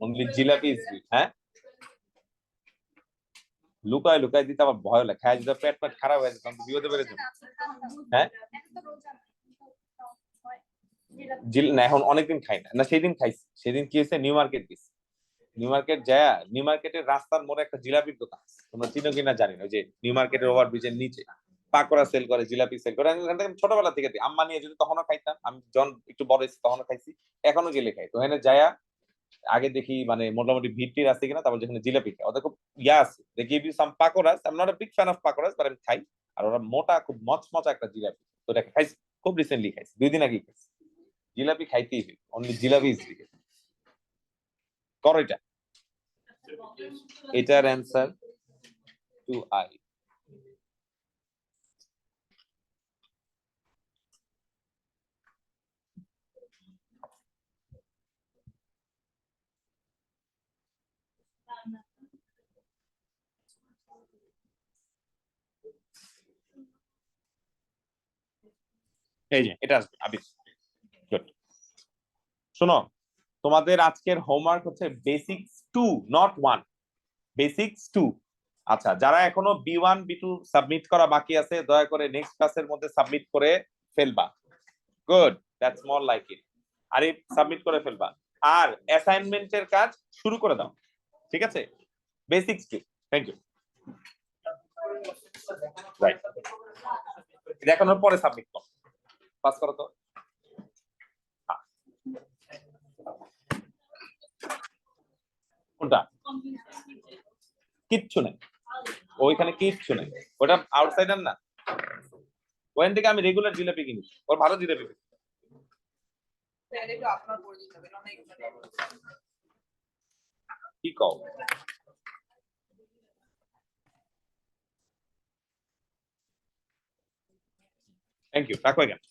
[SPEAKER 1] অনলি জিলাপি ইজ সুইট। হ্যাঁ লুকায় লুকায় দিতে আমার ভয় লাগে, খায় যদি পেট পেট খারাপ হয়ে যায় তখন বিপদে পেরে যাবে। হ্যাঁ না এখন অনেকদিন খাই না, না সেদিন খাইছি, সেদিন কি হয়েছে নিউ মার্কেট গেছি, নিউ মার্কেট যায়, নিউ মার্কেটের রাস্তার মোড়ে একটা জিলাপির দোকান, তোমরা চিনো কিনা জানি না, ওই যে নিউ মার্কেটের ওভার ব্রিজের নিচে পাকোড়া সেল করে, জিলাপি সেল করে, আমি ওখান থেকে ছোটবেলা থেকে দিই, আম্মা নিয়ে যদি তখনও খাইতাম, আমি যখন একটু বড় হয়েছি তখনও খাইছি, এখনো গেলে খাই। তো এখানে যায়া আগে দেখি মানে মোটামুটি ভিড় টির আছে কিনা, তারপর যেখানে জিলাপি খাই, ওদের খুব ইয়া আছে, they give you some pakoras, I am not a big fan of pakoras but আমি খাই, আর ওরা মোটা খুব মচমচা একটা জিলাপি, তো এটা খাইছি, খুব রিসেন্টলি খাইছি, 2 দিন আগে খাইছি। জিলাপি খাইতেই হবে, অনলি জিলাপি ইজ বিগ। করো এটা, এটার অ্যান্সার 2i। এই যে এটা আসবে আবির, শোনো, তোমাদের আজকের হোমওয়ার্ক হচ্ছে বেসিক্স 2 নট 1, বেসিক্স 2। আচ্ছা, যারা এখনো B1 B2 সাবমিট করা বাকি আছে দয়া করে নেক্সট ক্লাসের মধ্যে সাবমিট করে ফেলবা। Good, that's more like it. Arif submit করে ফেলবা। আর অ্যাসাইনমেন্টের কাজ শুরু করে দাও, ঠিক আছে? বেসিক্স 2। Thank you. রাইট, দেখানোর পরে সাবমিট করো, পাস করো তো। কোনটা? কিচ্ছু নেই ওইখানে, কিচ্ছু নেই। ওটা আউটসাইডার না, ওখান থেকে আমি রেগুলার জিলাপি কিনি, ওর ভালো জিলাপি কিনি। কি কও? থ্যাংক ইউ, রাখো এখানে।